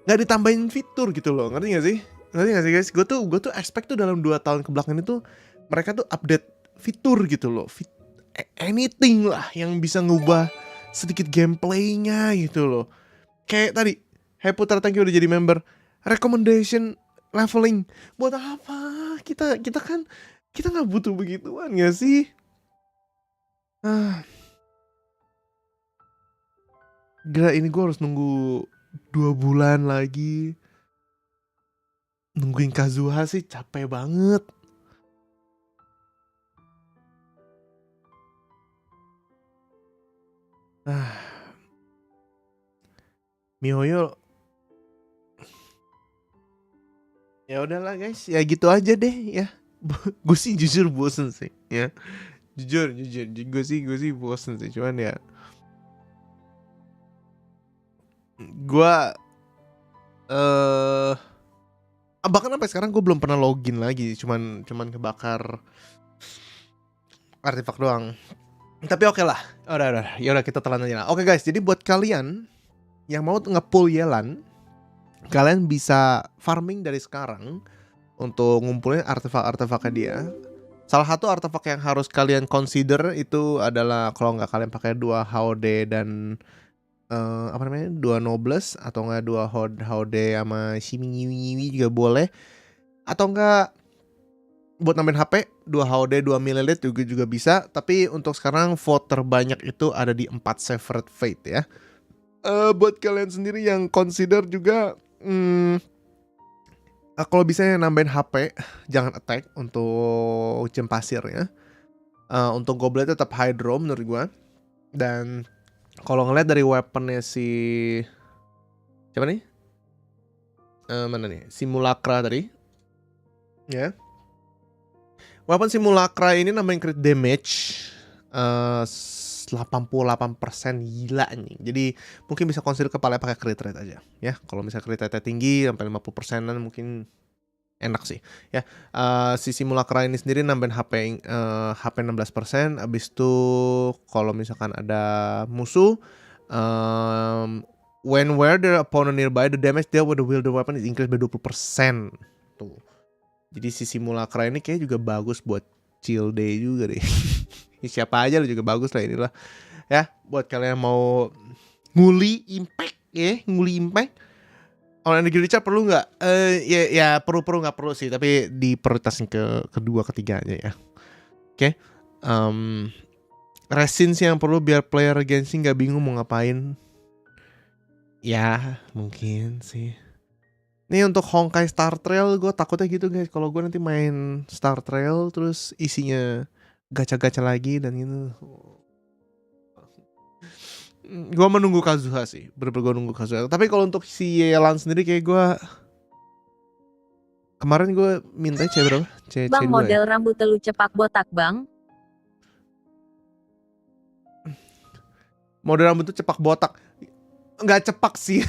gak ditambahin fitur gitu loh. Ngerti gak sih guys? Gue tuh expect tuh dalam 2 tahun kebelakang itu mereka tuh update fitur gitu loh. Anything lah yang bisa ngubah sedikit gameplaynya gitu loh. Kayak tadi, hey Putra, thank you udah jadi member. Recommendation leveling, buat apa? Kita kan nggak butuh begituan gak sih? Gila, ini gue harus nunggu 2 bulan lagi. Nungguin Kazuha sih capek banget. Mihoyo. Ya udahlah guys, ya gitu aja deh ya. Gue sih jujur bosen sih ya. Jujur gue sih bosen sih, cuman ya gue bahkan sampai sekarang gue belum pernah login lagi, cuman kebakar artefak doang. Tapi oke lah, udah kita telan aja lah. Oke guys, jadi buat kalian yang mau nge-pull Yelan, kalian bisa farming dari sekarang untuk ngumpulin artefak-artefaknya dia. Salah satu artefak yang harus kalian consider itu adalah kalau nggak kalian pakai 2 HOD dan 2 Nobles, atau nggak 2 HOD sama Shimi juga boleh. Atau nggak buat nambahin HP 2 HOD 2 ml juga bisa. Tapi untuk sekarang vote terbanyak itu ada di 4 Severed Fate ya. Buat kalian sendiri yang consider juga kalau bisa nambahin HP, jangan attack untuk gem pasir ya. Untuk goblet tetap hydro menurut gua. Dan kalau ngeliat dari weaponnya si siapa nih? Mana nih? Simulacra tadi. Ya. Weapon Simulacra ini nambahin crit damage 88%, gila nih. Jadi mungkin bisa consider kepala pakai crit rate aja ya. Kalau misalnya crit rate tinggi sampai 50%-an mungkin enak sih ya. Si Simulacra ini sendiri nambahin HP 16%. Abis itu kalau misalkan ada musuh when where the opponent nearby, the damage dealt with the wielder weapon is increased by 20%. Tuh. Jadi si Simulacra ini kayak juga bagus buat chill day juga deh. Siapa aja lo juga bagus lah inilah. Ya, buat kalian mau nguli impact ya, nguli impact. Kalau energi recharge perlu nggak? Ya perlu nggak perlu sih, tapi diprioritasin kedua ketiga aja ya. Oke. Resins yang perlu biar player Genshin nggak bingung mau ngapain. Ya, mungkin sih. Nih untuk Honkai Star Trail gue takutnya gitu guys. Kalau gue nanti main Star Trail terus isinya gacha-gacha lagi dan gitu. Gue menunggu Kazuha sih, bener-bener gue nunggu Kazuha. Tapi kalau untuk si Yelan sendiri kayak gue kemarin gue minta C berapa? C2 Bang, model ya? rambut telu cepak botak bang. Model rambut tuh cepak botak. Nggak cepak sih,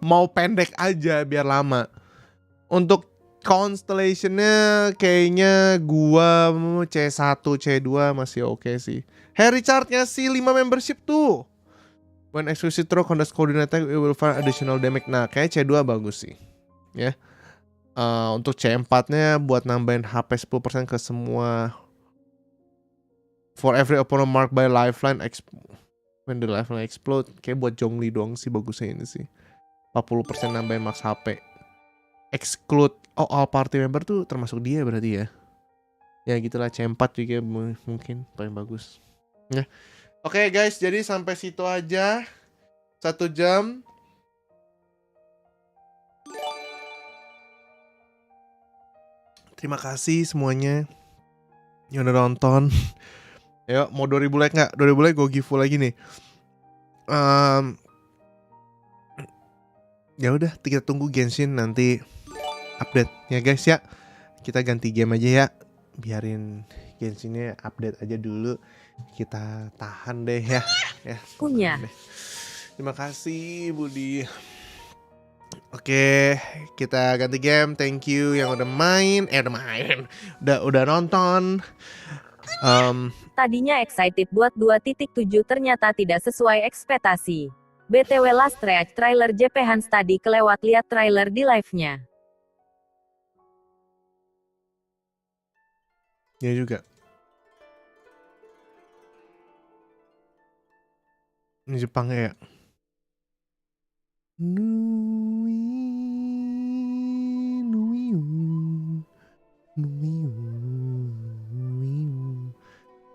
mau pendek aja biar lama. Untuk constellationnya kayaknya gua C1, C2 masih oke sih. Harry Richard-nya sih 5 membership tuh. When exclusive throw coordinate attack, we will find additional damage. Nah, kayak C2 bagus sih. Ya. Untuk C4-nya buat nambahin HP 10% ke semua. For every opponent marked by lifeline, when the lifeline explode. Kayak buat Zhongli doang sih bagusnya ini sih. 40% nambahin max HP. Exclude all party member tuh termasuk dia berarti ya. Ya gitulah, C4 juga mungkin paling bagus. Ya. Oke guys, jadi sampai situ aja. 1 jam. Terima kasih semuanya yang udah nonton. Ayo, mau 2000 like nggak? 2000 like gue give full lagi nih. Ya udah, kita tunggu Genshin nanti update ya guys ya. Kita ganti game aja ya. Biarin Genshinnya update aja dulu. Kita tahan deh ya. Punya. Terima kasih Budi. Oke, kita ganti game. Thank you yang udah main. Udah nonton. Tadinya excited buat 2.7 ternyata tidak sesuai ekspektasi. BTW last react trailer JP Hans tadi kelewat lihat trailer di live-nya. Ya juga. Ini Jepang ya.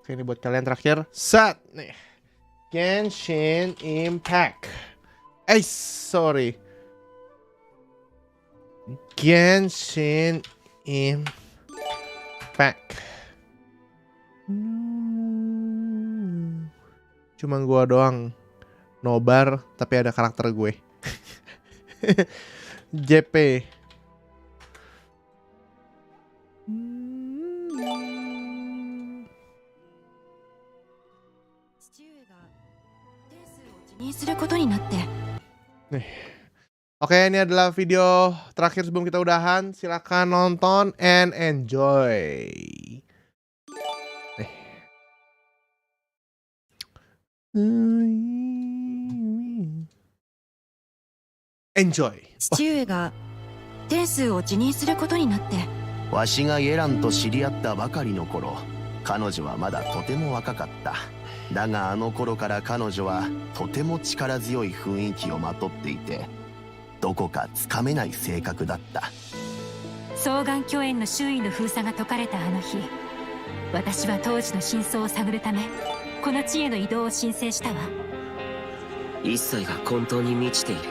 Oke, ini buat kalian terakhir. Set nih. Genshin Impact. Sorry. Genshin Impact. Cuma gua doang nobar, tapi ada karakter gue. JP. Oke, ini adalah video terakhir sebelum kita udahan. Silakan nonton and enjoy. Enjoy. 父上が天数を辞任することになって。わしがイエランと知り合ったばかりの頃、彼女はまだとても若かった。だがあの頃から彼女はとても力強い雰囲気をまとっていて、どこかつかめない性格だった。双眼巨炎の周囲の封鎖が解かれたあの日、私は当時の真相を探るためこの地への移動を申請したわ。一切が混沌に満ちている。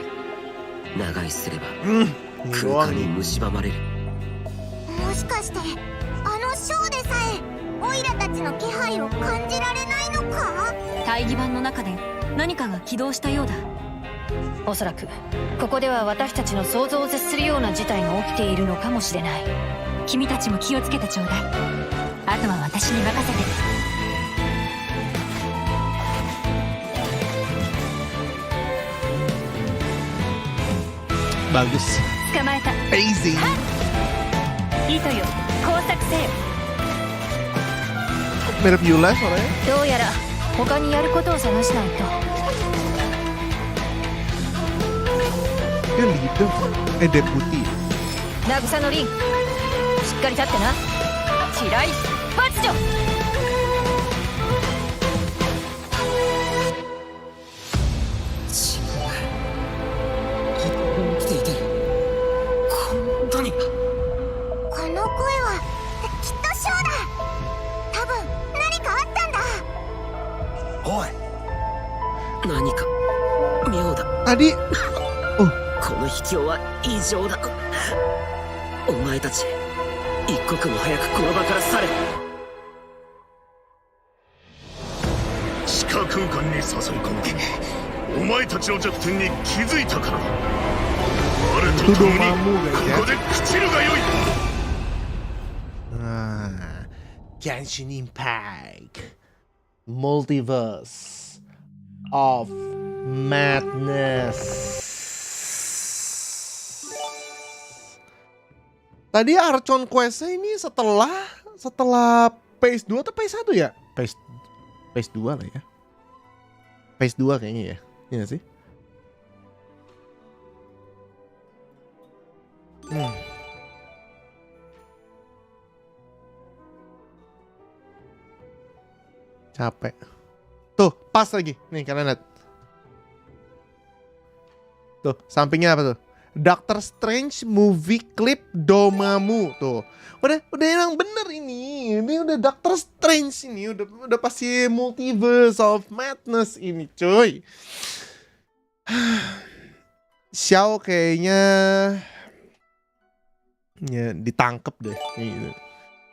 長居すれば空間に蝕まれる。もしかしてあのショーでさえオイラたちの気配を感じられないのか？大義板の中で何かが起動したようだ。おそらくここでは私たちの想像を絶するような事態が起きているのかもしれない。君たちも気をつけてちょうだい。あとは私に任せて。Bagus. 捕まえた。 Amazing. 糸よ、工作せよ。 Mirip Yula soalnya. どうやら他にやることを探しないと。 Dia leader. Deputy. 渚のリン、しっかり立ってな。地雷発助。生きていて本当に。この声はきっとショーだ。多分何かあったんだ。おい、何か妙だ。Adi. この秘境は異常だ。お前たち一刻も早くこの場から去れ。地下空間に誘い込んで前たちの弱点に気づいたからだ。我と共にここで朽ちるがよい。Genshin Impact Multiverse of Madness. Tadi Archon Quest ini setelah phase 2 atau phase 1 ya? Phase 2 lah ya. Phase 2 kayaknya ya. Iya sih? Capek. Tuh, pas lagi. Nih kalian lihat. Tuh, sampingnya apa tuh? Doctor Strange movie clip Domamu tuh. Udah yang bener ini. Ini udah Doctor Strange ini, udah pasti Multiverse of Madness ini, cuy. Xiao kayaknya ya ditangkep deh.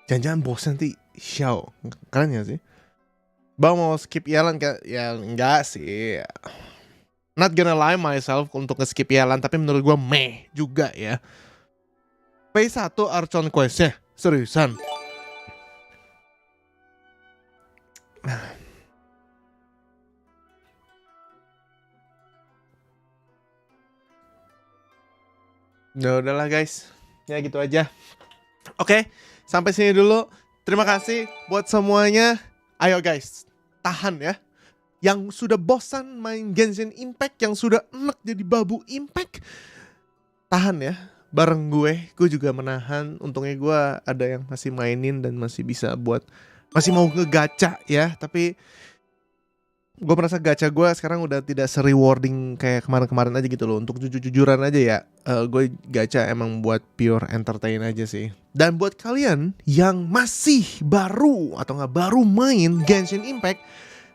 Jangan-jangan bosan nanti Xiao. Kalian ya sih? Bang mau skip Yelan kayak ya enggak sih. Not gonna lie myself untuk nge-skip Yelan, tapi menurut gue meh juga ya. P1 Archon Quest-nya, seriusan. Udahlah guys, ya gitu aja. Oke, sampai sini dulu. Terima kasih buat semuanya. Ayo guys, tahan ya. Yang sudah bosan main Genshin Impact, yang sudah enek jadi babu Impact, tahan ya. Bareng gue juga menahan. Untungnya gue ada yang masih mainin dan masih bisa buat, masih mau ngegacha ya. Tapi gue merasa gacha gue sekarang udah tidak se-rewarding kayak kemarin-kemarin aja gitu loh. Untuk jujur-jujuran aja ya, gue gacha emang buat pure entertain aja sih. Dan buat kalian yang masih baru atau nggak baru main Genshin Impact,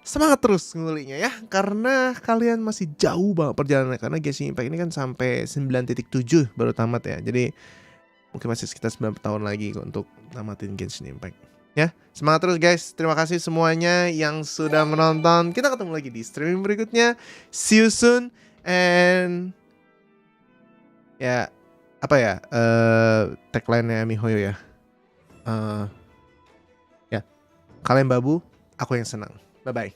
semangat terus nguliknya ya, karena kalian masih jauh banget perjalanannya. Karena Genshin Impact ini kan sampai 9.7 baru tamat ya. Jadi mungkin masih sekitar 9 tahun lagi untuk tamatin Genshin Impact ya. Semangat terus guys. Terima kasih semuanya yang sudah menonton. Kita ketemu lagi di streaming berikutnya. See you soon. And ya apa ya, tagline-nya Mihoyo ya, ya kalian babu, aku yang senang. Bye-bye.